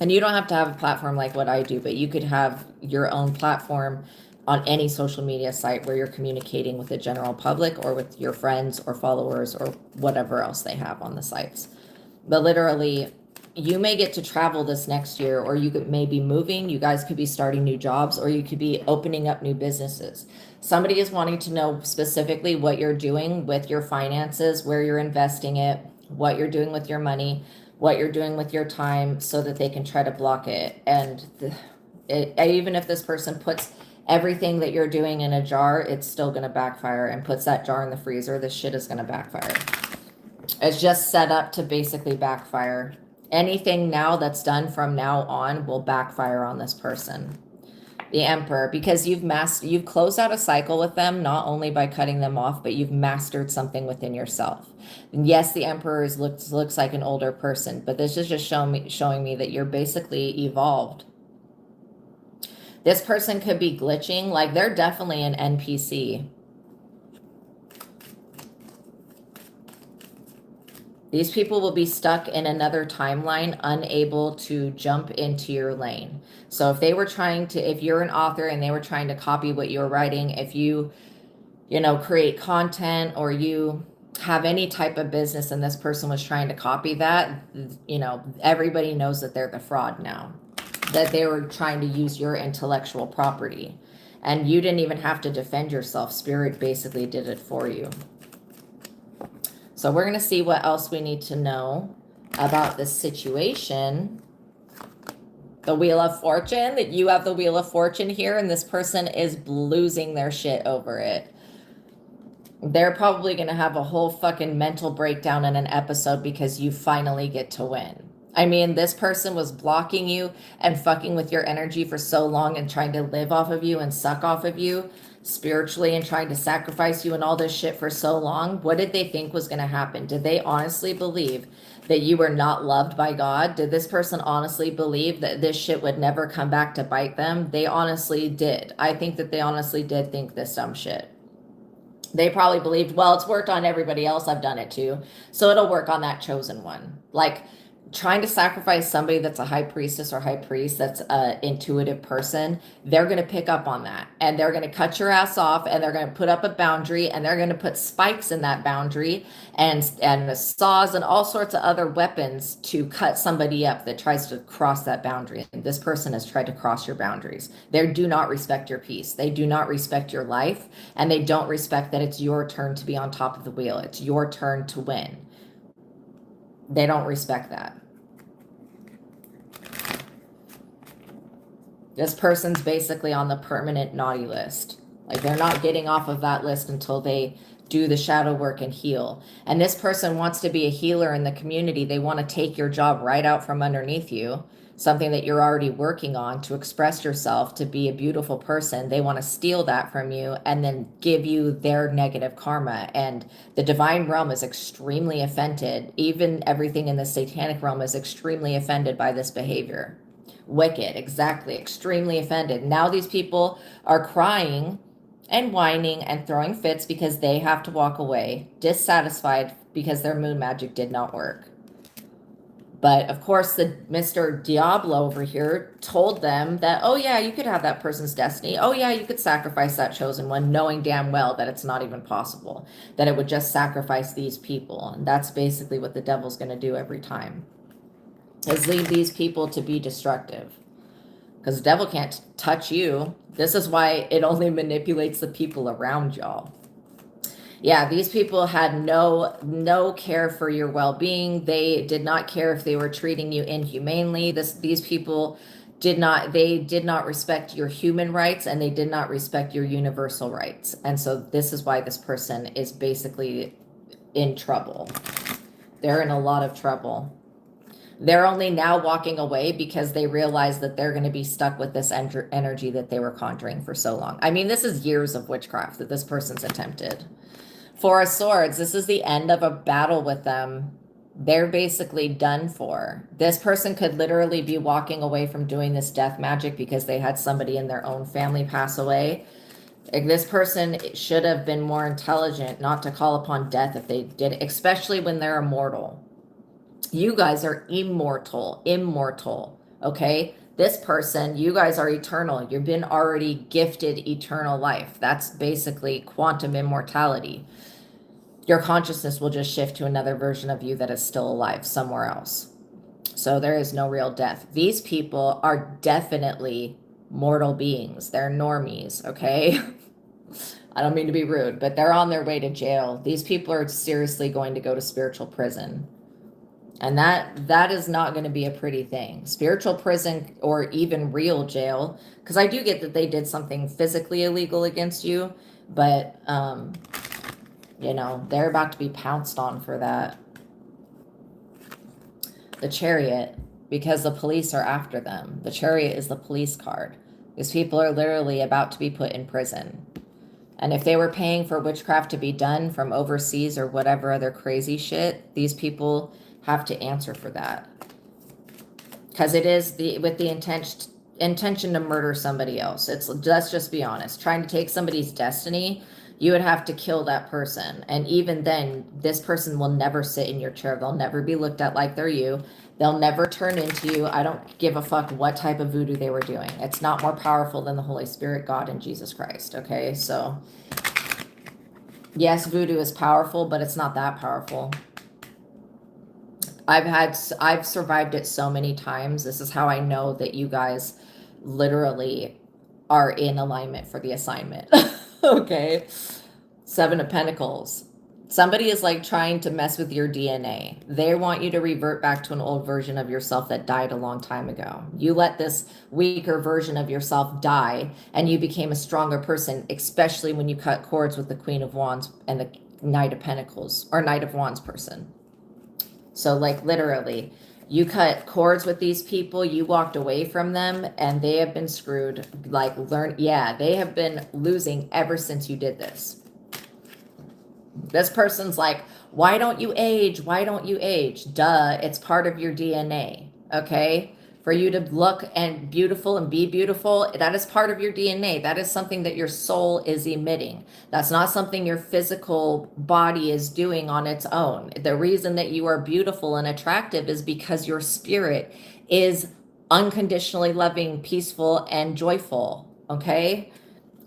And you don't have to have a platform like what I do, but you could have your own platform on any social media site where you're communicating with the general public or with your friends or followers or whatever else they have on the sites. But literally, you may get to travel this next year, or may be moving. You guys could be starting new jobs, or you could be opening up new businesses. Somebody is wanting to know specifically what you're doing with your finances, where you're investing it, what you're doing with your money, what you're doing with your time, so that they can try to block it. And even if this person puts everything that you're doing in a jar, it's still going to backfire, and puts that jar in the freezer, this shit is going to backfire. It's just set up to basically backfire. Anything now that's done from now on will backfire on this person. The Emperor, because you've closed out a cycle with them, not only by cutting them off, but you've mastered something within yourself. And yes, the Emperor looks like an older person, but this is just showing me that you're basically evolved. This person could be glitching, like they're definitely an NPC. These people will be stuck in another timeline, unable to jump into your lane. So if you're an author and they were trying to copy what you're writing, if you create content, or you have any type of business and this person was trying to copy that, everybody knows that they're the fraud now, that they were trying to use your intellectual property. And you didn't even have to defend yourself. Spirit basically did it for you. So we're going to see what else we need to know about this situation. The Wheel of Fortune, that you have the Wheel of Fortune here, and this person is losing their shit over it. They're probably going to have a whole fucking mental breakdown in an episode because you finally get to win. I mean, this person was blocking you and fucking with your energy for so long, and trying to live off of you and suck off of you spiritually, and trying to sacrifice you and all this shit for so long. What did they think was going to happen? Did they honestly believe that you were not loved by God? Did this person honestly believe that this shit would never come back to bite them? They honestly did. I think that they honestly did think this dumb shit. They probably believed, well, it's worked on everybody else, I've done it too, so it'll work on that chosen one. Like, trying to sacrifice somebody that's a high priestess or high priest, that's an intuitive person, they're going to pick up on that, and they're going to cut your ass off, and they're going to put up a boundary, and they're going to put spikes in that boundary, and saws and all sorts of other weapons to cut somebody up that tries to cross that boundary. And this person has tried to cross your boundaries. They do not respect your peace. They do not respect your life, and they don't respect that it's your turn to be on top of the wheel. It's your turn to win. They don't respect that. This person's basically on the permanent naughty list. Like, they're not getting off of that list until they do the shadow work and heal. And this person wants to be a healer in the community. They want to take your job right out from underneath you, something that you're already working on, to express yourself, to be a beautiful person. They want to steal that from you and then give you their negative karma. And the divine realm is extremely offended. Even everything in the satanic realm is extremely offended by this behavior. Wicked, exactly, extremely offended. Now these people are crying and whining and throwing fits because they have to walk away, dissatisfied because their moon magic did not work. But of course, the Mr. Diablo over here told them that, oh yeah, you could have that person's destiny. Oh yeah, you could sacrifice that chosen one, knowing damn well that it's not even possible, that it would just sacrifice these people. And that's basically what the devil's going to do every time, is lead these people to be destructive. Because the devil can't touch you. This is why it only manipulates the people around y'all. Yeah, these people had no care for your well-being. They did not care if they were treating you inhumanely. These people did not respect your human rights, and they did not respect your universal rights. And so this is why this person is basically in trouble. They're in a lot of trouble. They're only now walking away because they realize that they're going to be stuck with this energy that they were conjuring for so long. I mean, this is years of witchcraft that this person's attempted. Four of Swords, this is the end of a battle with them. They're basically done for. This person could literally be walking away from doing this death magic because they had somebody in their own family pass away. Like, this person should have been more intelligent not to call upon death if they did, especially when they're immortal. You guys are immortal, okay? This person, you guys are eternal. You've been already gifted eternal life. That's basically quantum immortality. Your consciousness will just shift to another version of you that is still alive somewhere else. So there is no real death. These people are definitely mortal beings. They're normies, okay? I don't mean to be rude, but they're on their way to jail. These people are seriously going to go to spiritual prison. And that is not going to be a pretty thing. Spiritual prison or even real jail, because I do get that they did something physically illegal against you, but you know, they're about to be pounced on for that. The Chariot, because the police are after them. The Chariot is the police card. These people are literally about to be put in prison. And if they were paying for witchcraft to be done from overseas or whatever other crazy shit, these people have to answer for that. Because it is with the intention to murder somebody else. Let's just be honest. Trying to take somebody's destiny, you would have to kill that person. And even then, this person will never sit in your chair. They'll never be looked at like they're you. They'll never turn into you. I don't give a fuck what type of voodoo they were doing. It's not more powerful than the Holy Spirit, God, and Jesus Christ. Okay, so yes, voodoo is powerful, but it's not that powerful. I've survived it so many times. This is how I know that you guys literally are in alignment for the assignment. Okay. Seven of Pentacles. Somebody is like trying to mess with your DNA. They want you to revert back to an old version of yourself that died a long time ago. You let this weaker version of yourself die and you became a stronger person, especially when you cut cords with the Queen of Wands and the Knight of Pentacles or Knight of Wands person. So like literally, you cut cords with these people, you walked away from them, and they have been screwed. Like they have been losing ever since you did this. This person's like, why don't you age? Why don't you age? Duh, it's part of your DNA, okay? For you to look and beautiful and be beautiful, that is part of your DNA. That is something that your soul is emitting. That's not something your physical body is doing on its own. The reason that you are beautiful and attractive is because your spirit is unconditionally loving, peaceful, and joyful, okay?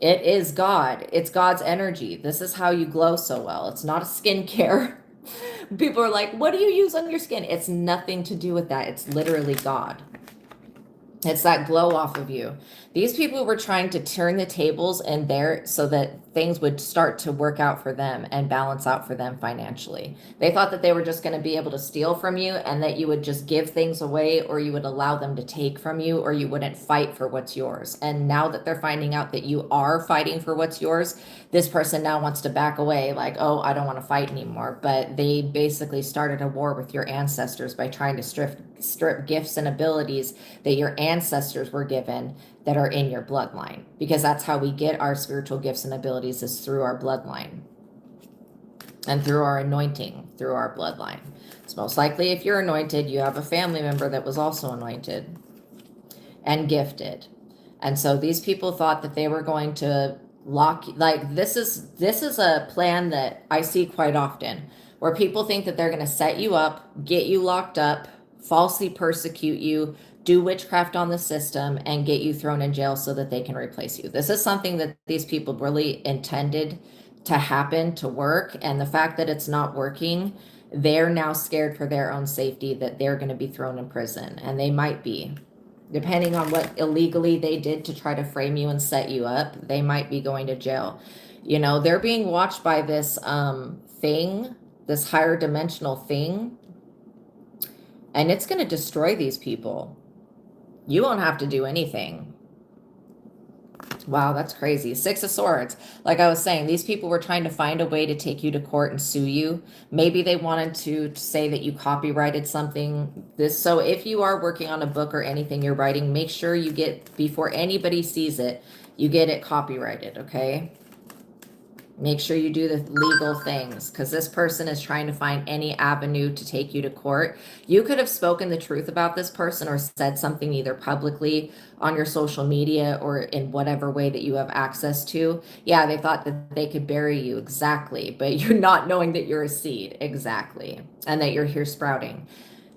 It is God. It's God's energy. This is how you glow so well. It's not a skincare. People are like, what do you use on your skin? It's nothing to do with that. It's literally God. It's that glow off of you. These people were trying to turn the tables in there so that things would start to work out for them and balance out for them financially. They thought that they were just going to be able to steal from you and that you would just give things away, or you would allow them to take from you, or you wouldn't fight for what's yours. And now that they're finding out that you are fighting for what's yours, this person now wants to back away like, oh, I don't want to fight anymore. But they basically started a war with your ancestors by trying to strip gifts and abilities that your ancestors were given that are in your bloodline, because that's how we get our spiritual gifts and abilities, is through our bloodline and through our anointing, through our bloodline. It's most likely if you're anointed, you have a family member that was also anointed and gifted. And so these people thought that they were going to this is a plan that I see quite often, where people think that they're going to set you up, get you locked up, falsely persecute you, do witchcraft on the system, and get you thrown in jail so that they can replace you. This is something that these people really intended to happen, to work. And the fact that it's not working, they're now scared for their own safety that they're going to be thrown in prison. And they might be. Depending on what illegally they did to try to frame you and set you up, they might be going to jail. You know, they're being watched by this thing, this higher dimensional thing. And it's going to destroy these people. You won't have to do anything. Wow, that's crazy. Six of Swords. Like I was saying, these people were trying to find a way to take you to court and sue you. Maybe they wanted to say that you copyrighted something. So if you are working on a book or anything you're writing, make sure you get, before anybody sees it, you get it copyrighted, okay? Make sure you do the legal things, because this person is trying to find any avenue to take you to court. You could have spoken the truth about this person or said something either publicly on your social media or in whatever way that you have access to. Yeah, they thought that they could bury you, exactly, but you're not knowing that you're a seed, exactly, and that you're here sprouting.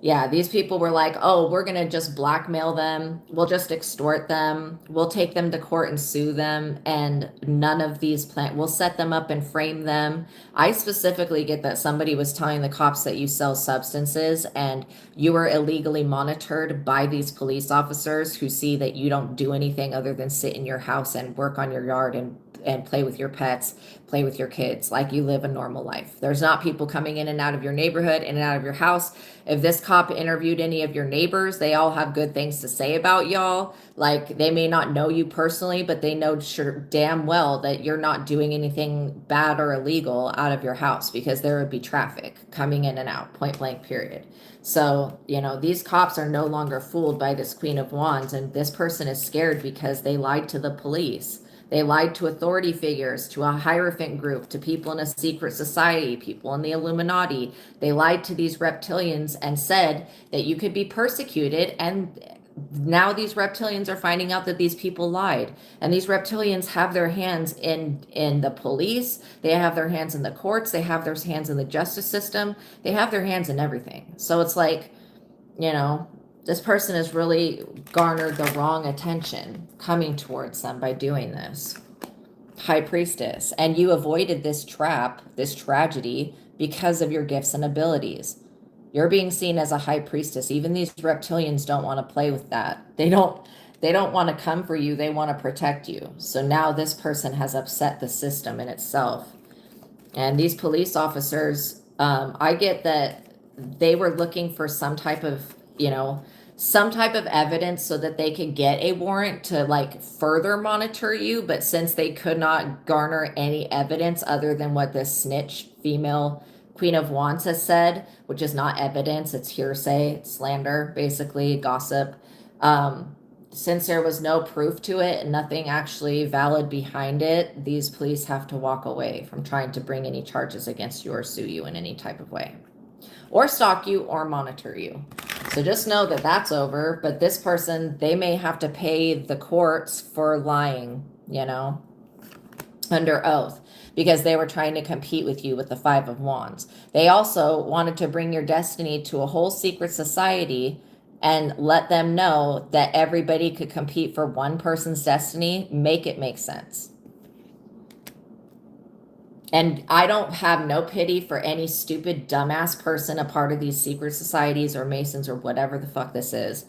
Yeah, these people were like, oh, we're going to just blackmail them. We'll just extort them. We'll take them to court and sue them. And none of these we'll set them up and frame them. I specifically get that somebody was telling the cops that you sell substances and you were illegally monitored by these police officers who see that you don't do anything other than sit in your house and work on your yard and play with your pets, play with your kids, like you live a normal life. There's not people coming in and out of your neighborhood, in and out of your house. If this cop interviewed any of your neighbors, they all have good things to say about y'all. Like, they may not know you personally, but they know sure damn well that you're not doing anything bad or illegal out of your house, because there would be traffic coming in and out, point blank, period. So, these cops are no longer fooled by this Queen of Wands, and this person is scared because they lied to the police. They lied to authority figures, to a hierophant group, to people in a secret society, people in the Illuminati. They lied to these reptilians and said that you could be persecuted. And now these reptilians are finding out that these people lied. And these reptilians have their hands in the police. They have their hands in the courts. They have their hands in the justice system. They have their hands in everything. So it's like, this person has really garnered the wrong attention coming towards them by doing this. High Priestess. And you avoided this trap, this tragedy, because of your gifts and abilities. You're being seen as a High Priestess. Even these reptilians don't want to play with that. They don't want to come for you. They want to protect you. So now this person has upset the system in itself. And these police officers, I get that they were looking for some type of evidence so that they could get a warrant to like further monitor you. But since they could not garner any evidence other than what this snitch female Queen of Wands has said, which is not evidence, it's hearsay, it's slander, basically gossip. Since there was no proof to it and nothing actually valid behind it, these police have to walk away from trying to bring any charges against you or sue you in any type of way, or stalk you or monitor you. So just know that that's over. But this person, they may have to pay the courts for lying, under oath, because they were trying to compete with you with the Five of Wands. They also wanted to bring your destiny to a whole secret society and let them know that everybody could compete for one person's destiny. Make it make sense. And I don't have no pity for any stupid dumbass person a part of these secret societies or Masons or whatever the fuck this is.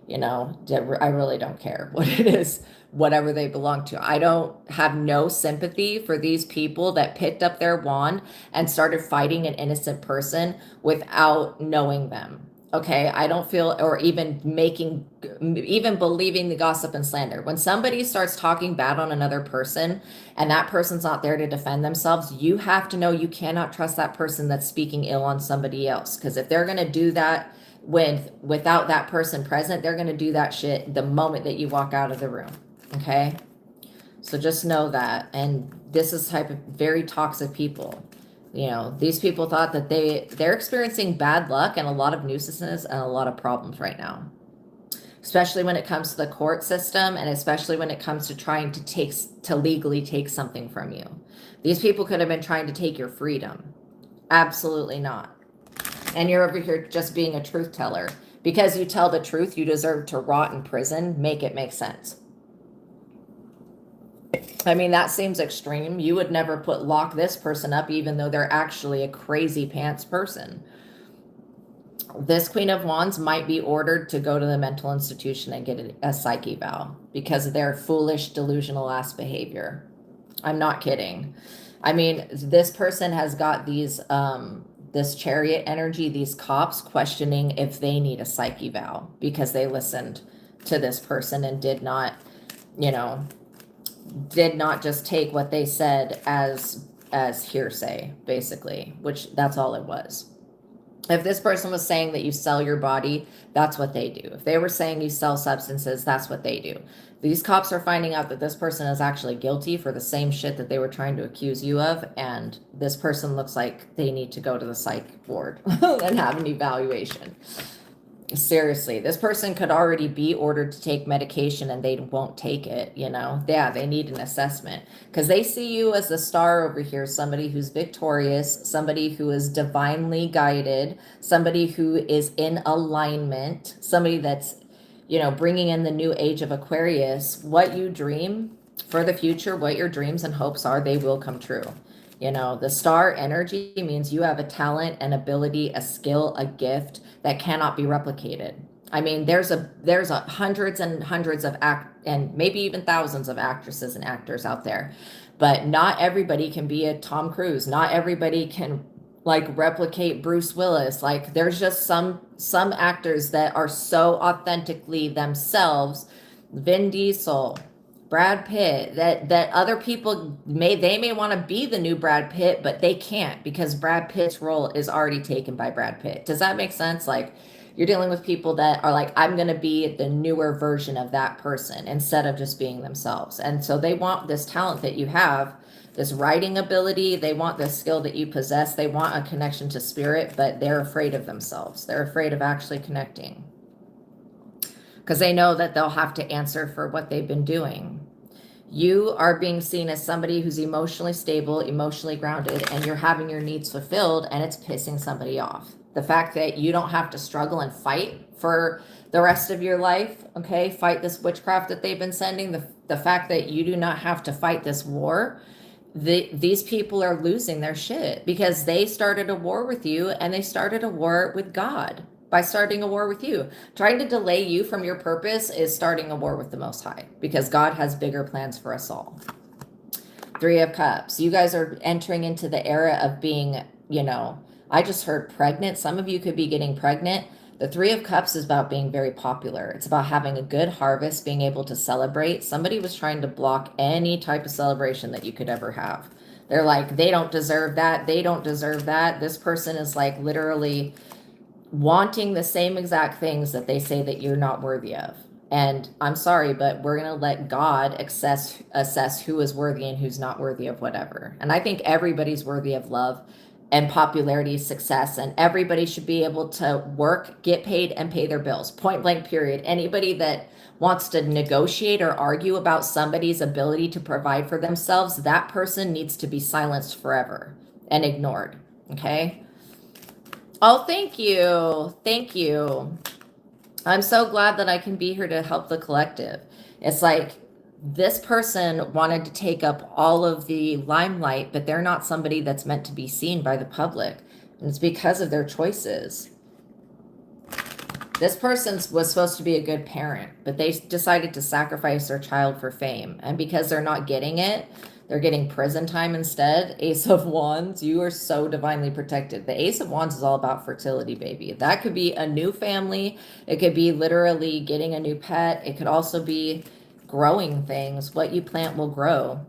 I really don't care what it is, whatever they belong to. I don't have no sympathy for these people that picked up their wand and started fighting an innocent person without knowing them. Okay, I don't feel, or even believing the gossip and slander. When somebody starts talking bad on another person and that person's not there to defend themselves, you have to know you cannot trust that person that's speaking ill on somebody else. Because if they're going to do that without that person present, they're going to do that shit the moment that you walk out of the room. Okay, so just know that. And this is type of very toxic people. These people thought that they're experiencing bad luck and a lot of nuisances and a lot of problems right now, especially when it comes to the court system, and especially when it comes to trying to legally take something from you. These people could have been trying to take your freedom. Absolutely not. And you're over here just being a truth teller. Because you tell the truth, you deserve to rot in prison. Make it make sense. I mean, that seems extreme. You would never lock this person up, even though they're actually a crazy pants person. This Queen of Wands might be ordered to go to the mental institution and get a psych eval because of their foolish, delusional ass behavior. I'm not kidding. I mean, this person has got these, this Chariot energy, these cops questioning if they need a psych eval because they listened to this person and did not just take what they said as hearsay, basically, which that's all it was. If this person was saying that you sell your body, that's what they do. If they were saying you sell substances, that's what they do. These cops are finding out that this person is actually guilty for the same shit that they were trying to accuse you of, and this person looks like they need to go to the psych ward and have an evaluation. Seriously, this person could already be ordered to take medication and they won't take it, you know? Yeah, they need an assessment because they see you as the star over here, somebody who's victorious, somebody who is divinely guided, somebody who is in alignment, somebody that's, you know, bringing in the new age of Aquarius. What you dream for the future, what your dreams and hopes are, they will come true. You know, the star energy means you have a talent, an ability, a skill, a gift that cannot be replicated. I mean, there's a hundreds and hundreds of and maybe even thousands of actresses and actors out there, but not everybody can be a Tom Cruise. Not everybody can like replicate Bruce Willis. Like there's just some actors that are so authentically themselves. Vin Diesel, Brad Pitt, that other people may want to be the new Brad Pitt, but they can't because Brad Pitt's role is already taken by Brad Pitt. Does that make sense? Like you're dealing with people that are like, I'm going to be the newer version of that person instead of just being themselves. And so they want this talent that you have, this writing ability, they want the skill that you possess, they want a connection to spirit, but they're afraid of themselves. They're afraid of actually connecting because they know that they'll have to answer for what they've been doing. You are being seen as somebody who's emotionally stable, emotionally grounded, and you're having your needs fulfilled, and it's pissing somebody off. The fact that you don't have to struggle and fight for the rest of your life, okay? Fight this witchcraft that they've been sending. The fact that you do not have to fight this war, these people are losing their shit because they started a war with you, and they started a war with God by starting a war with you. Trying to delay you from your purpose is starting a war with the Most High because God has bigger plans for us all. Three of Cups. You guys are entering into the era of being, you know, I just heard pregnant. Some of you could be getting pregnant. The Three of Cups is about being very popular. It's about having a good harvest, being able to celebrate. Somebody was trying to block any type of celebration that you could ever have. They're like, they don't deserve that. They don't deserve that. This person is like literally wanting the same exact things that they say that you're not worthy of. And I'm sorry, but we're going to let God assess who is worthy and who's not worthy of whatever. And I think everybody's worthy of love and popularity, success, and everybody should be able to work, get paid, and pay their bills. Point blank, period. Anybody that wants to negotiate or argue about somebody's ability to provide for themselves, that person needs to be silenced forever and ignored. Okay? Oh, thank you. Thank you. I'm so glad that I can be here to help the collective. It's like this person wanted to take up all of the limelight, but they're not somebody that's meant to be seen by the public. And it's because of their choices. This person was supposed to be a good parent, but they decided to sacrifice their child for fame. And because they're not getting it, they're getting prison time instead. Ace of Wands, you are so divinely protected. The Ace of Wands is all about fertility, baby. That could be a new family. It could be literally getting a new pet. It could also be growing things. What you plant will grow.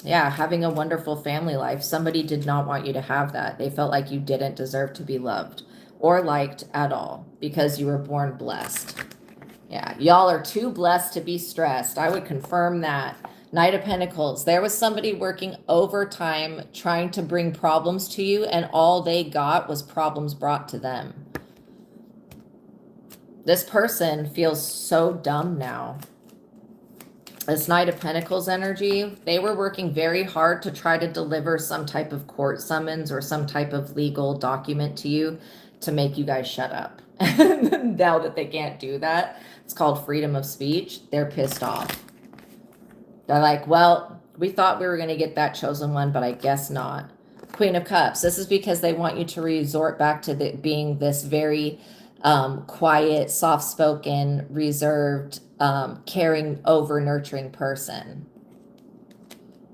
Yeah, having a wonderful family life. Somebody did not want you to have that. They felt like you didn't deserve to be loved or liked at all because you were born blessed. Yeah, y'all are too blessed to be stressed. I would confirm that. Knight of Pentacles. There was somebody working overtime trying to bring problems to you, and all they got was problems brought to them. This person feels so dumb now. This Knight of Pentacles energy, they were working very hard to try to deliver some type of court summons or some type of legal document to you to make you guys shut up. Now that they can't do that, it's called freedom of speech. They're pissed off. They're like, well, we thought we were going to get that chosen one, but I guess not. Queen of Cups. This is because they want you to resort back to being this very quiet, soft-spoken, reserved, caring, over nurturing person.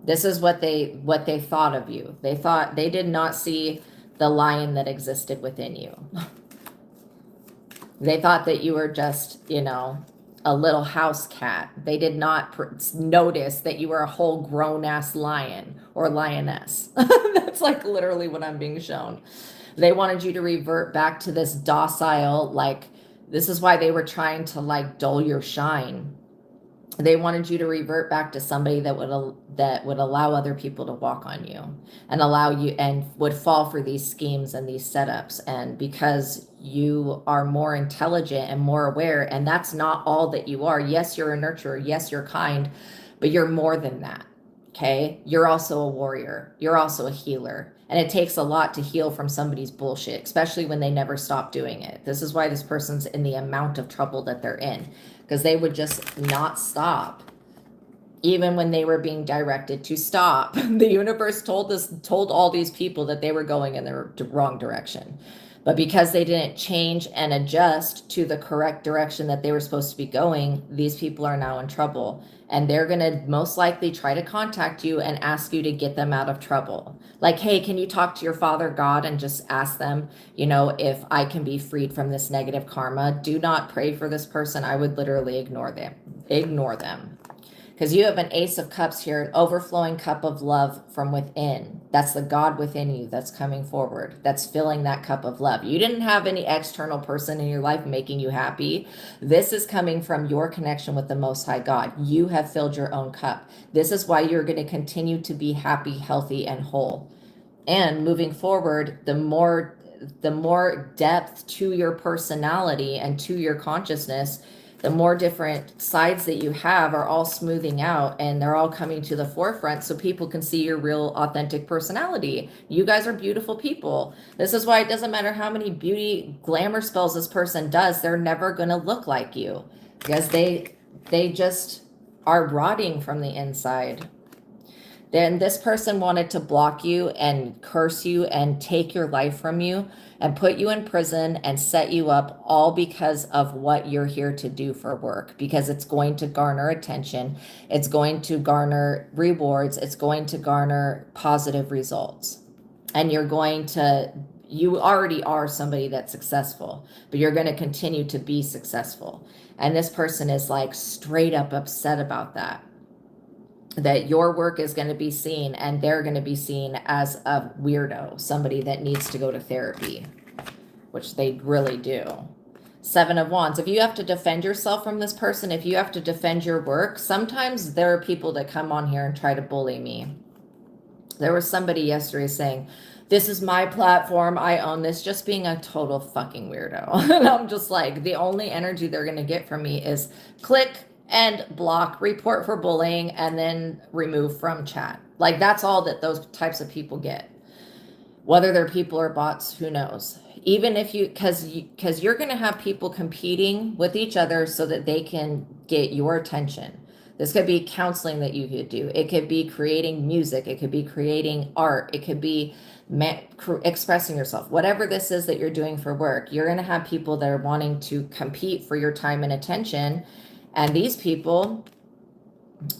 This is what they thought of you. They did not see the lion that existed within you. They thought that you were just, you know, a little house cat. They did not notice that you were a whole grown-ass lion or lioness. That's like literally what I'm being shown. They wanted you to revert back to this docile, like, this is why they were trying to like dull your shine. They wanted you to revert back to somebody that would allow other people to walk on you and allow you and would fall for these schemes and these setups. And because you are more intelligent and more aware, and that's not all that you are. Yes, you're a nurturer. Yes, you're kind, but you're more than that. Okay? You're also a warrior. You're also a healer. And it takes a lot to heal from somebody's bullshit, especially when they never stop doing it. This is why this person's in the amount of trouble that they're in, because they would just not stop even when they were being directed to stop. The universe told all these people that they were going in the wrong direction. But because they didn't change and adjust to the correct direction that they were supposed to be going, these people are now in trouble. And they're going to most likely try to contact you and ask you to get them out of trouble. Like, hey, can you talk to your Father God and just ask them, if I can be freed from this negative karma? Do not pray for this person. I would literally ignore them. Ignore them. Because you have an Ace of Cups here, an overflowing cup of love from within. That's the God within you that's coming forward. That's filling that cup of love. You didn't have any external person in your life making you happy. This is coming from your connection with the Most High God. You have filled your own cup. This is why you're going to continue to be happy, healthy, and whole. And moving forward, the more depth to your personality and to your consciousness, the more different sides that you have are all smoothing out, and they're all coming to the forefront so people can see your real authentic personality. You guys are beautiful people. This is why it doesn't matter how many beauty glamour spells this person does, they're never going to look like you, because they just are rotting from the inside. Then this person wanted to block you and curse you and take your life from you and put you in prison and set you up, all because of what you're here to do for work, because it's going to garner attention. It's going to garner rewards. It's going to garner positive results. And you already are somebody that's successful, but you're going to continue to be successful. And this person is like straight up upset about that your work is going to be seen, and they're going to be seen as a weirdo, somebody that needs to go to therapy, which they really do. 7 of Wands. If you have to defend yourself from this person, if you have to defend your work, sometimes there are people that come on here and try to bully me. There was somebody yesterday saying, this is my platform, I own this, just being a total fucking weirdo. And I'm just like, the only energy they're going to get from me is click and block, report for bullying, and then remove from chat. Like, that's all that those types of people get. Whether they're people or bots, who knows? Even if because you're going to have people competing with each other so that they can get your attention. This could be counseling that you could do. It could be creating music. It could be creating art. It could be expressing yourself. Whatever this is that you're doing for work, you're going to have people that are wanting to compete for your time and attention. And these people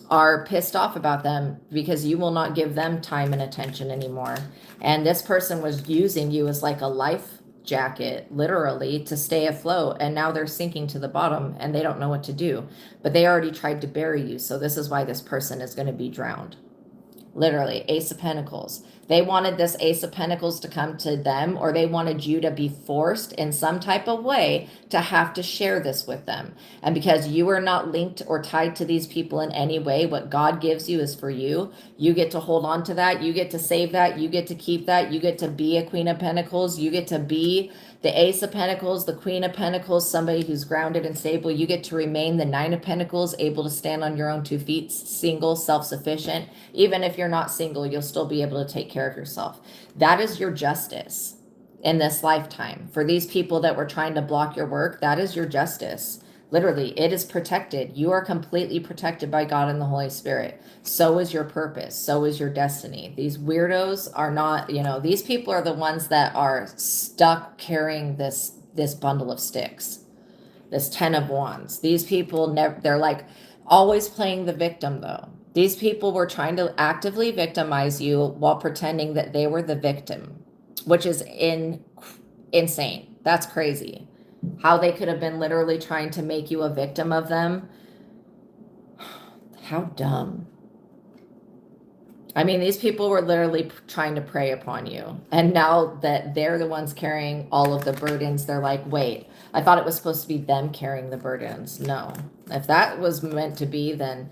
are pissed off about them because you will not give them time and attention anymore. And this person was using you as like a life jacket, literally, to stay afloat. And now they're sinking to the bottom and they don't know what to do. But they already tried to bury you. So this is why this person is going to be drowned. Literally, Ace of Pentacles. They wanted this Ace of Pentacles to come to them, or they wanted you to be forced in some type of way to have to share this with them. And because you are not linked or tied to these people in any way, what God gives you is for you. You get to hold on to that. You get to save that. You get to keep that. You get to be a Queen of Pentacles. You get to be the Ace of Pentacles, the Queen of Pentacles, somebody who's grounded and stable. You get to remain the Nine of Pentacles, able to stand on your own 2 feet, single, self-sufficient. Even if you're not single, you'll still be able to take care of yourself. That is your justice in this lifetime. For these people that were trying to block your work, that is your justice. Literally, it is protected. You are completely protected by God and the Holy Spirit. So is your purpose. So is your destiny. These weirdos are not, these people are the ones that are stuck carrying this bundle of sticks, this 10 of Wands. These people, they're like always playing the victim, though. These people were trying to actively victimize you while pretending that they were the victim, which is insane. That's crazy. How they could have been literally trying to make you a victim of them. How dumb. I mean, these people were literally trying to prey upon you. And now that they're the ones carrying all of the burdens, they're like, wait, I thought it was supposed to be them carrying the burdens. No. If that was meant to be, then,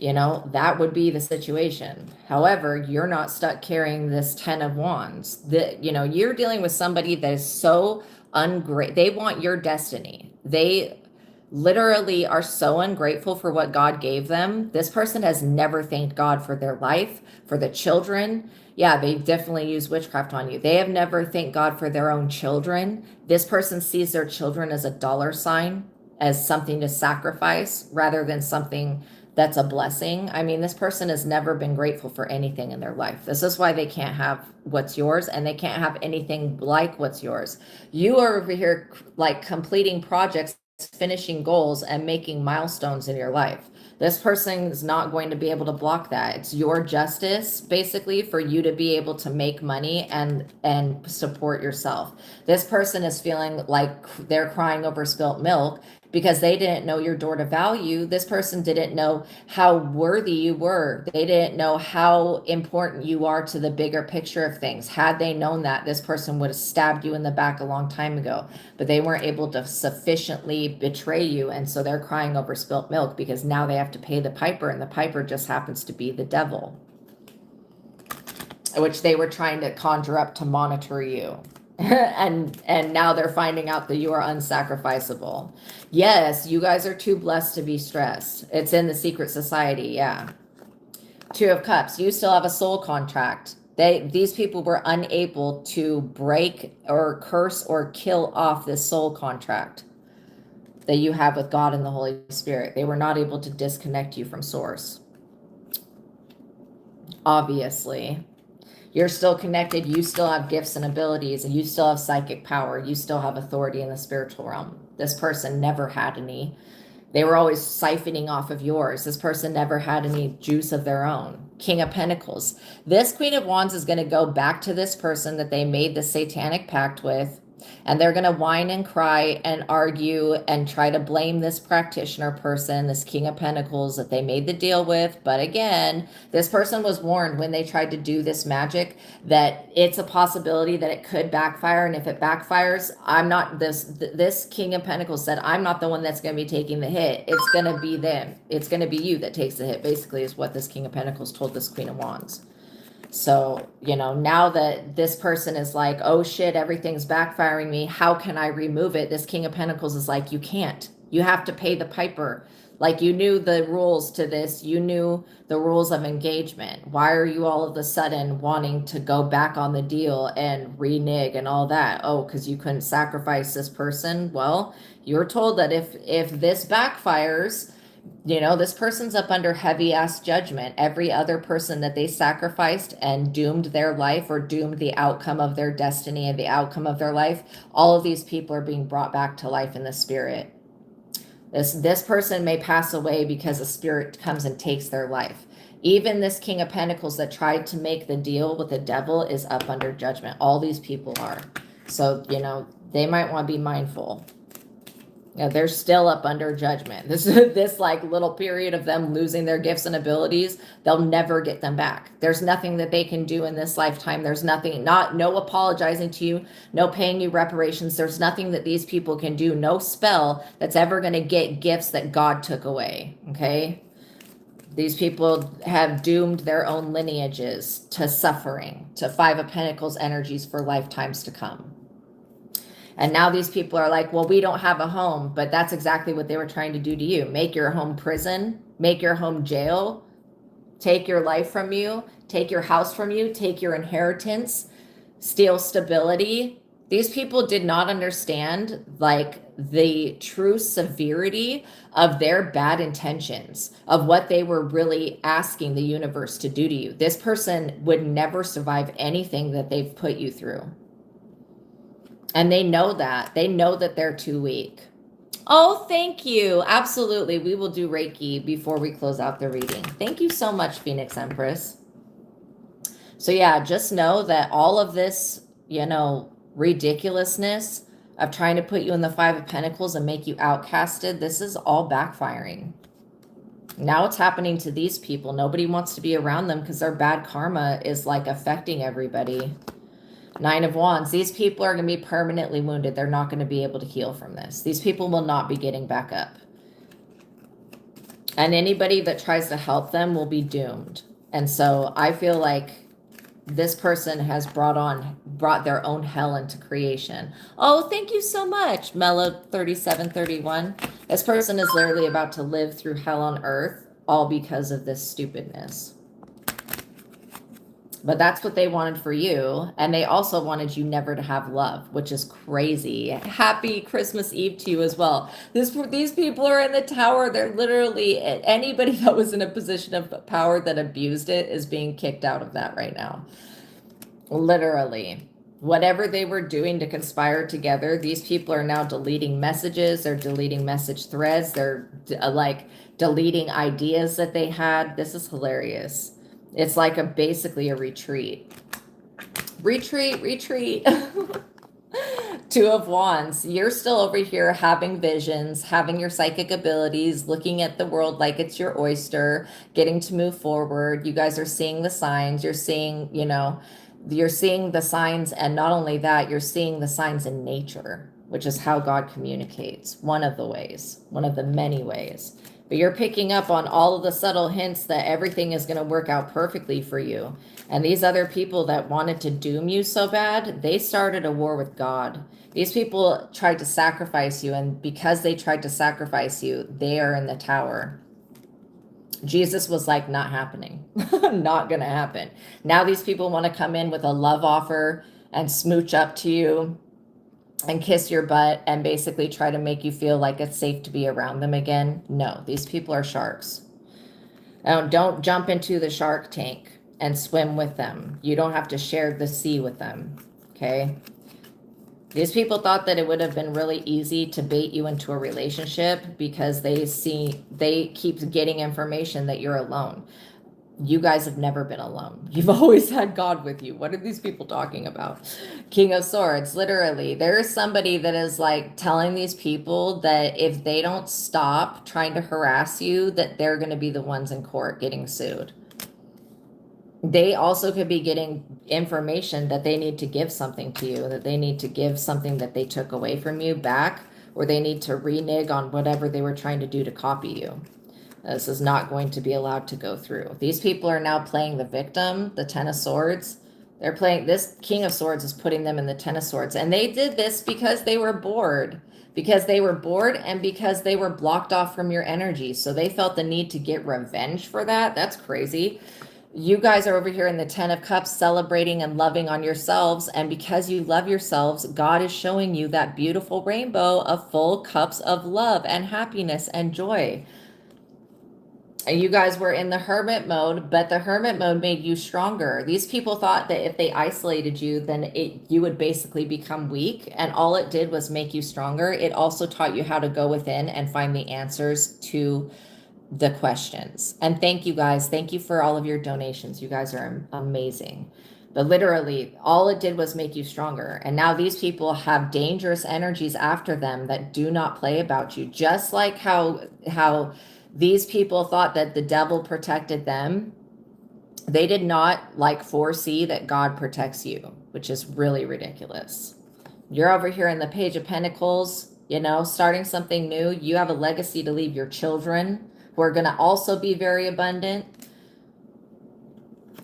that would be the situation. However, you're not stuck carrying this 10 of Wands. You're dealing with somebody that is so they want your destiny. They literally are so ungrateful for what God gave them. This person has never thanked God for their life, for the children. Yeah, they definitely use witchcraft on you. They have never thanked God for their own children. This person sees their children as a dollar sign, as something to sacrifice rather than something that's a blessing. I mean, this person has never been grateful for anything in their life. This is why they can't have what's yours, and they can't have anything like what's yours. You are over here like completing projects, finishing goals, and making milestones in your life. This person is not going to be able to block that. It's your justice, basically, for you to be able to make money and support yourself. This person is feeling like they're crying over spilt milk because they didn't know your door to value. This person didn't know how worthy you were. They didn't know how important you are to the bigger picture of things. Had they known that, this person would have stabbed you in the back a long time ago, but they weren't able to sufficiently betray you. And so they're crying over spilt milk because now they have to pay the piper, and the piper just happens to be the devil, which they were trying to conjure up to monitor you. and now they're finding out that you are unsacrificable. Yes, you guys are too blessed to be stressed. It's in the secret society. Yeah. Two of Cups. You still have a soul contract. These people were unable to break or curse or kill off this soul contract that you have with God and the Holy Spirit. They were not able to disconnect you from source. Obviously. You're still connected. You still have gifts and abilities, and you still have psychic power. You still have authority in the spiritual realm. This person never had any. They were always siphoning off of yours. This person never had any juice of their own. King of Pentacles. This Queen of Wands is going to go back to this person that they made the satanic pact with, and they're going to whine and cry and argue and try to blame this practitioner person, this King of Pentacles that they made the deal with. But again, this person was warned when they tried to do this magic that it's a possibility that it could backfire. And if it backfires, I'm not this King of Pentacles said, I'm not the one that's going to be taking the hit. It's going to be them. It's going to be you that takes the hit, basically, is what this King of Pentacles told this Queen of Wands. So, you know, now that this person is like, oh shit, everything's backfiring me, how can I remove it? This King of Pentacles is like, you can't. You have to pay the piper. Like, you knew the rules to this. You knew the rules of engagement. Why are you all of a sudden wanting to go back on the deal and renege and all that? Oh, because you couldn't sacrifice this person? Well, you're told that if this backfires, you know, this person's up under heavy ass judgment. Every other person that they sacrificed and doomed their life or doomed the outcome of their destiny and the outcome of their life, all of these people are being brought back to life in the spirit. This person may pass away because a spirit comes and takes their life. Even this King of Pentacles that tried to make the deal with the devil is up under judgment. All these people are. So, you know, they might want to be mindful. Yeah, they're still up under judgment. This like little period of them losing their gifts and abilities, they'll never get them back. There's nothing that they can do in this lifetime. There's nothing, no apologizing to you, no paying you reparations. There's nothing that these people can do, no spell that's ever going to get gifts that God took away, okay? These people have doomed their own lineages to suffering, to Five of Pentacles energies for lifetimes to come. And now these people are like, well, we don't have a home, but that's exactly what they were trying to do to you. Make your home prison, make your home jail, take your life from you, take your house from you, take your inheritance, steal stability. These people did not understand like the true severity of their bad intentions, of what they were really asking the universe to do to you. This person would never survive anything that they've put you through. And they know that. They know that they're too weak. Oh, thank you. Absolutely. We will do Reiki before we close out the reading. Thank you so much, Phoenix Empress. So yeah, just know that all of this, you know, ridiculousness of trying to put you in the Five of Pentacles and make you outcasted, this is all backfiring. Now it's happening to these people. Nobody wants to be around them because their bad karma is like affecting everybody. Nine of Wands. These people are going to be permanently wounded. They're not going to be able to heal from this. These people will not be getting back up. And anybody that tries to help them will be doomed. And so I feel like this person has brought their own hell into creation. Oh, thank you so much, Mellow 3731. This person is literally about to live through hell on earth, all because of this stupidness. But that's what they wanted for you. And they also wanted you never to have love, which is crazy. Happy Christmas Eve to you as well. These people are in the tower. They're literally, anybody that was in a position of power that abused it is being kicked out of that right now. Literally. Whatever they were doing to conspire together, these people are now deleting messages. They're deleting message threads. They're like deleting ideas that they had. This is hilarious. It's like basically a retreat. Retreat. Two of Wands. You're still over here having visions, having your psychic abilities, looking at the world like it's your oyster, getting to move forward. You guys are seeing the signs. You're seeing, you're seeing the signs. And not only that, you're seeing the signs in nature, which is how God communicates. One of the ways, one of the many ways. But you're picking up on all of the subtle hints that everything is going to work out perfectly for you. And these other people that wanted to doom you so bad, they started a war with God. These people tried to sacrifice you, and because they tried to sacrifice you, they are in the tower. Jesus was like, not happening. Not going to happen. Now these people want to come in with a love offer and smooch up to you and kiss your butt and basically try to make you feel like it's safe to be around them again. No, these people are sharks. Don't jump into the shark tank and swim with them. You don't have to share the sea with them, okay? These people thought that it would have been really easy to bait you into a relationship because they keep getting information that you're alone. You guys have never been alone. You've always had God with you. What are these people talking about? King of Swords, literally. There is somebody that is like telling these people that if they don't stop trying to harass you, that they're going to be the ones in court getting sued. They also could be getting information that they need to give something to you, that they need to give something that they took away from you back, or they need to renege on whatever they were trying to do to copy you. This is not going to be allowed to go through. These people are now playing the victim, the Ten of Swords. They're playing, this King of Swords is putting them in the Ten of Swords. And they did this because they were bored. Because they were bored and because they were blocked off from your energy. So they felt the need to get revenge for that. That's crazy. You guys are over here in the Ten of Cups celebrating and loving on yourselves. And because you love yourselves, God is showing you that beautiful rainbow of full cups of love and happiness and joy. You guys were in the hermit mode, but the hermit mode made you stronger. These people thought that if they isolated you, then you would basically become weak. And all it did was make you stronger. It also taught you how to go within and find the answers to the questions. And thank you guys. Thank you for all of your donations. You guys are amazing. But literally, all it did was make you stronger. And now these people have dangerous energies after them that do not play about you. Just like how these people thought that the devil protected them. They did not like foresee that God protects you, which is really ridiculous. You're over here in the Page of Pentacles, starting something new. You have a legacy to leave your children who are going to also be very abundant.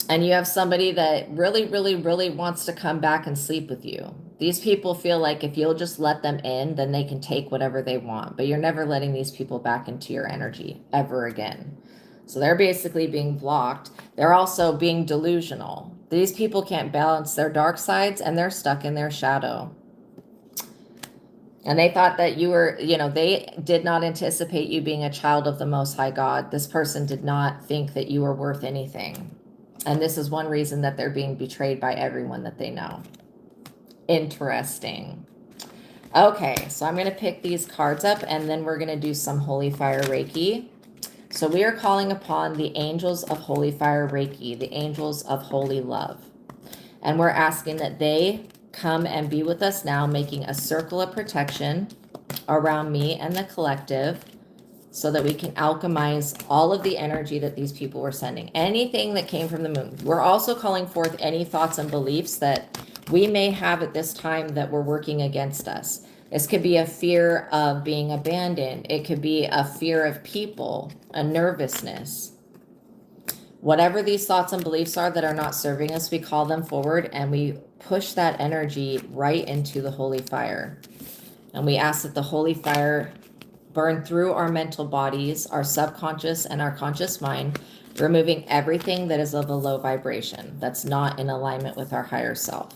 And you have somebody that really, really, really wants to come back and sleep with you. These people feel like if you'll just let them in, then they can take whatever they want. But you're never letting these people back into your energy ever again. So they're basically being blocked. They're also being delusional. These people can't balance their dark sides and they're stuck in their shadow. And they thought that you were, they did not anticipate you being a child of the Most High God. This person did not think that you were worth anything. And this is one reason that they're being betrayed by everyone that they know. Interesting. Okay, so I'm going to pick these cards up and then we're going to do some Holy Fire Reiki. So we are calling upon the angels of Holy Fire Reiki, the angels of holy love. And we're asking that they come and be with us now, making a circle of protection around me and the collective so that we can alchemize all of the energy that these people were sending. Anything that came from the moon. We're also calling forth any thoughts and beliefs that we may have at this time that were working against us. This could be a fear of being abandoned. It could be a fear of people, a nervousness. Whatever these thoughts and beliefs are that are not serving us, we call them forward and we push that energy right into the holy fire. And we ask that the holy fire burn through our mental bodies, our subconscious and our conscious mind, removing everything that is of a low vibration, that's not in alignment with our higher self.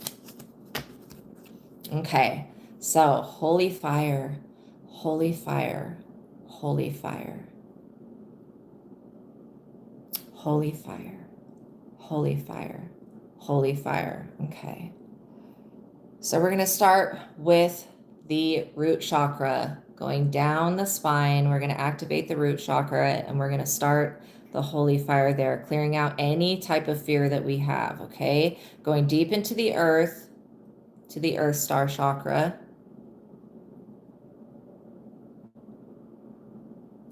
Okay, so holy fire, holy fire, holy fire, holy fire, holy fire, holy fire. Okay, so we're going to start with the root chakra, going down the spine. We're going to activate the root chakra and we're going to start the holy fire there, clearing out any type of fear that we have. Okay, going deep into the earth, to the earth star chakra.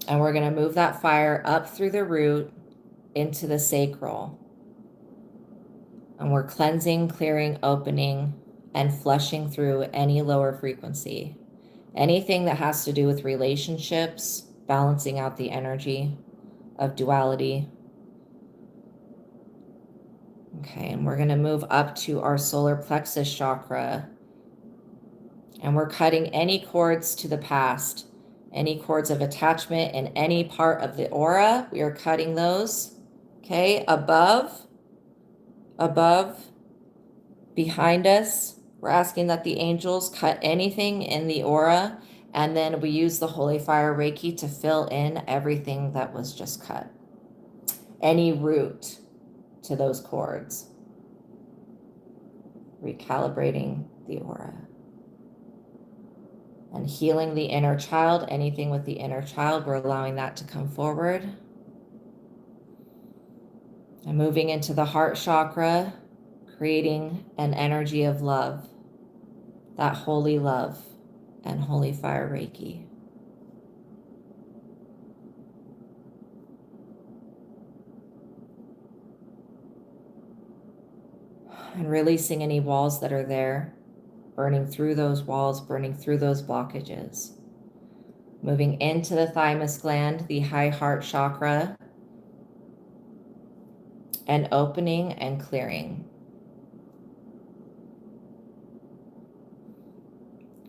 And we're going to move that fire up through the root into the sacral. And we're cleansing, clearing, opening, and flushing through any lower frequency. Anything that has to do with relationships, balancing out the energy of duality. Okay, and we're going to move up to our solar plexus chakra. And we're cutting any cords to the past, any cords of attachment in any part of the aura. We are cutting those. Okay, above, behind us. We're asking that the angels cut anything in the aura, and then we use the holy fire Reiki to fill in everything that was just cut. Any root to those cords. Recalibrating the aura. And healing the inner child, anything with the inner child, we're allowing that to come forward. And moving into the heart chakra, creating an energy of love, that holy love and holy fire Reiki. And releasing any walls that are there, burning through those walls, burning through those blockages. Moving into the thymus gland, the high heart chakra, and opening and clearing.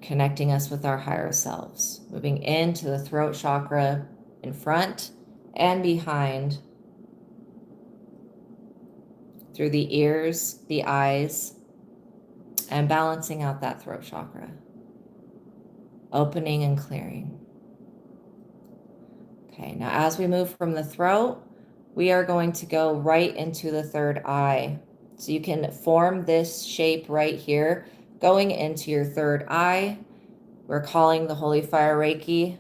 Connecting us with our higher selves. Moving into the throat chakra in front and behind, through the ears, the eyes, and balancing out that throat chakra. Opening and clearing. Okay, now as we move from the throat, we are going to go right into the third eye. So you can form this shape right here, going into your third eye. We're calling the holy fire Reiki.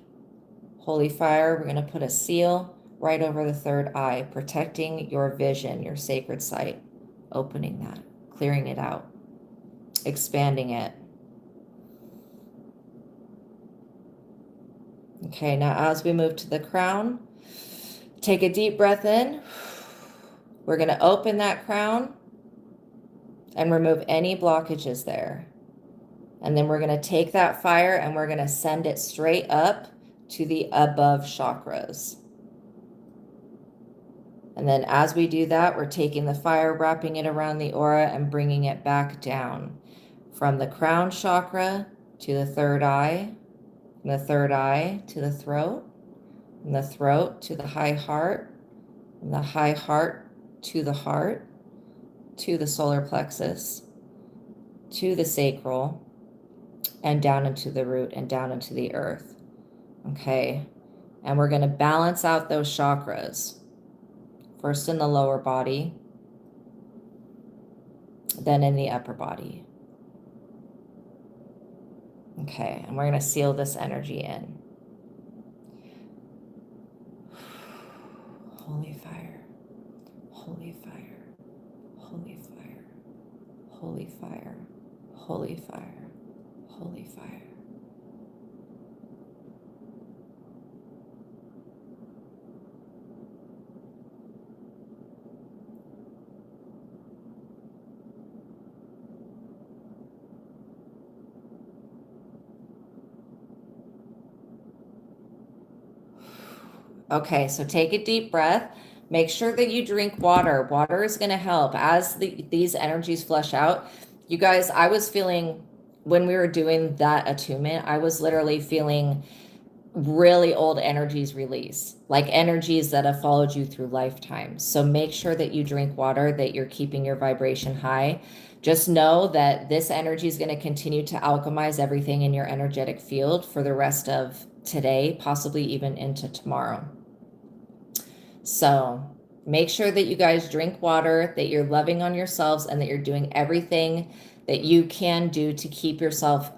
Holy fire, we're going to put a seal right over the third eye, protecting your vision, your sacred sight, opening that, clearing it out, expanding it. Okay, now as we move to the crown, take a deep breath in. We're going to open that crown and remove any blockages there. And then we're going to take that fire and we're going to send it straight up to the above chakras. And then as we do that, we're taking the fire, wrapping it around the aura and bringing it back down from the crown chakra to the third eye, from the third eye to the throat, from the throat to the high heart, from the high heart to the solar plexus, to the sacral, and down into the root and down into the earth. Okay, and we're going to balance out those chakras. First in the lower body, then in the upper body. Okay, and we're going to seal this energy in. Holy fire, holy fire, holy fire, holy fire, holy fire, holy fire. Okay, so take a deep breath. Make sure that you drink water. Water is going to help as these energies flush out. You guys, I was feeling when we were doing that attunement, I was literally feeling really old energies release, like energies that have followed you through lifetimes. So make sure that you drink water, that you're keeping your vibration high. Just know that this energy is going to continue to alchemize everything in your energetic field for the rest of today, possibly even into tomorrow. So make sure that you guys drink water, that you're loving on yourselves, and that you're doing everything that you can do to keep yourself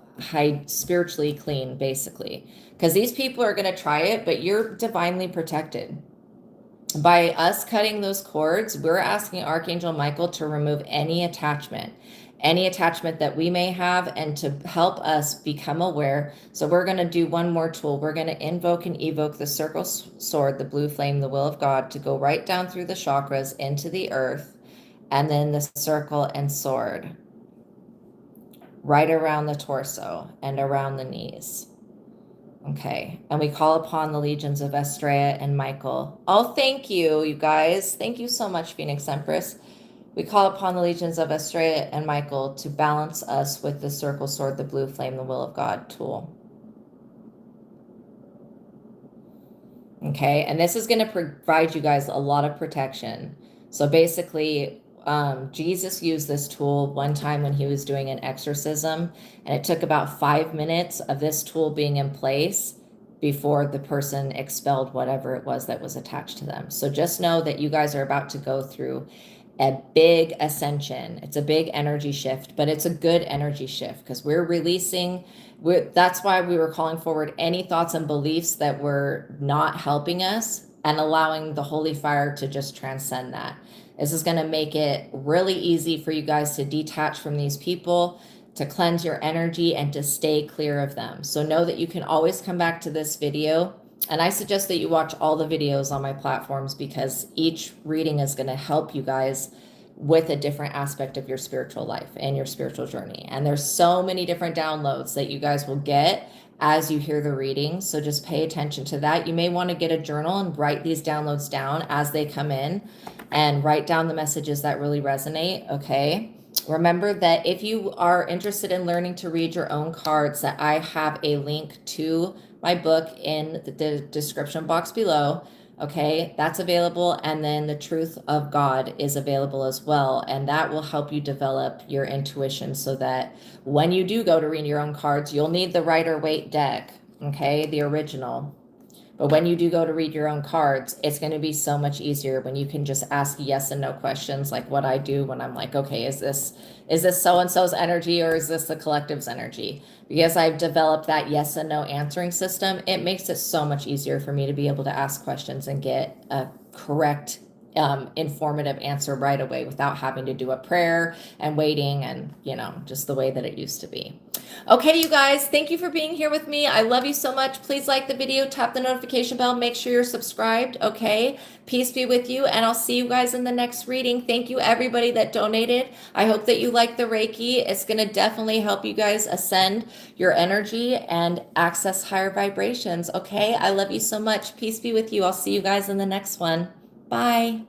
spiritually clean, basically. Because these people are going to try it, but you're divinely protected. By us cutting those cords, we're asking Archangel Michael to remove any attachment that we may have, and to help us become aware. So we're going to do one more tool. We're going to invoke and evoke the circle sword, the blue flame, the will of God, to go right down through the chakras into the earth, and then the circle and sword right around the torso and around the knees. Okay, and we call upon the legions of Astraea and Michael. Oh, thank you, you guys. Thank you so much, Phoenix Empress. We call upon the legions of Astraea and Michael to balance us with the circle sword, the blue flame, the will of God tool. Okay, and this is going to provide you guys a lot of protection. So basically, Jesus used this tool one time when he was doing an exorcism, and it took about 5 minutes of this tool being in place before the person expelled whatever it was that was attached to them. So just know that you guys are about to go through a big ascension. It's a big energy shift, but it's a good energy shift because we're releasing. That's why we were calling forward any thoughts and beliefs that were not helping us, and allowing the holy fire to just transcend that. This is going to make it really easy for you guys to detach from these people, to cleanse your energy, and to stay clear of them. So know that you can always come back to this video. And I suggest that you watch all the videos on my platforms, because each reading is going to help you guys with a different aspect of your spiritual life and your spiritual journey. And there's so many different downloads that you guys will get as you hear the reading. So just pay attention to that. You may want to get a journal and write these downloads down as they come in, and write down the messages that really resonate. Okay. Remember that if you are interested in learning to read your own cards, that I have a link to my book in the description box below. Okay, that's available. And then the Truth of God is available as well. And that will help you develop your intuition, so that when you do go to read your own cards, you'll need the Rider-Waite deck. Okay, the original. But when you do go to read your own cards, it's going to be so much easier when you can just ask yes and no questions, like what I do when I'm like, okay, is this so-and-so's energy, or is this the collective's energy? Because I've developed that yes and no answering system, it makes it so much easier for me to be able to ask questions and get a correct, informative answer right away, without having to do a prayer and waiting, and just the way that it used to be. Okay, you guys, thank you for being here with me. I love you so much. Please like the video, tap the notification bell, make sure you're subscribed. Okay, peace be with you, and I'll see you guys in the next reading. Thank you, everybody that donated. I hope that you like the Reiki. It's going to definitely help you guys ascend your energy and access higher vibrations. Okay, I love you so much. Peace be with you. I'll see you guys in the next one. Bye.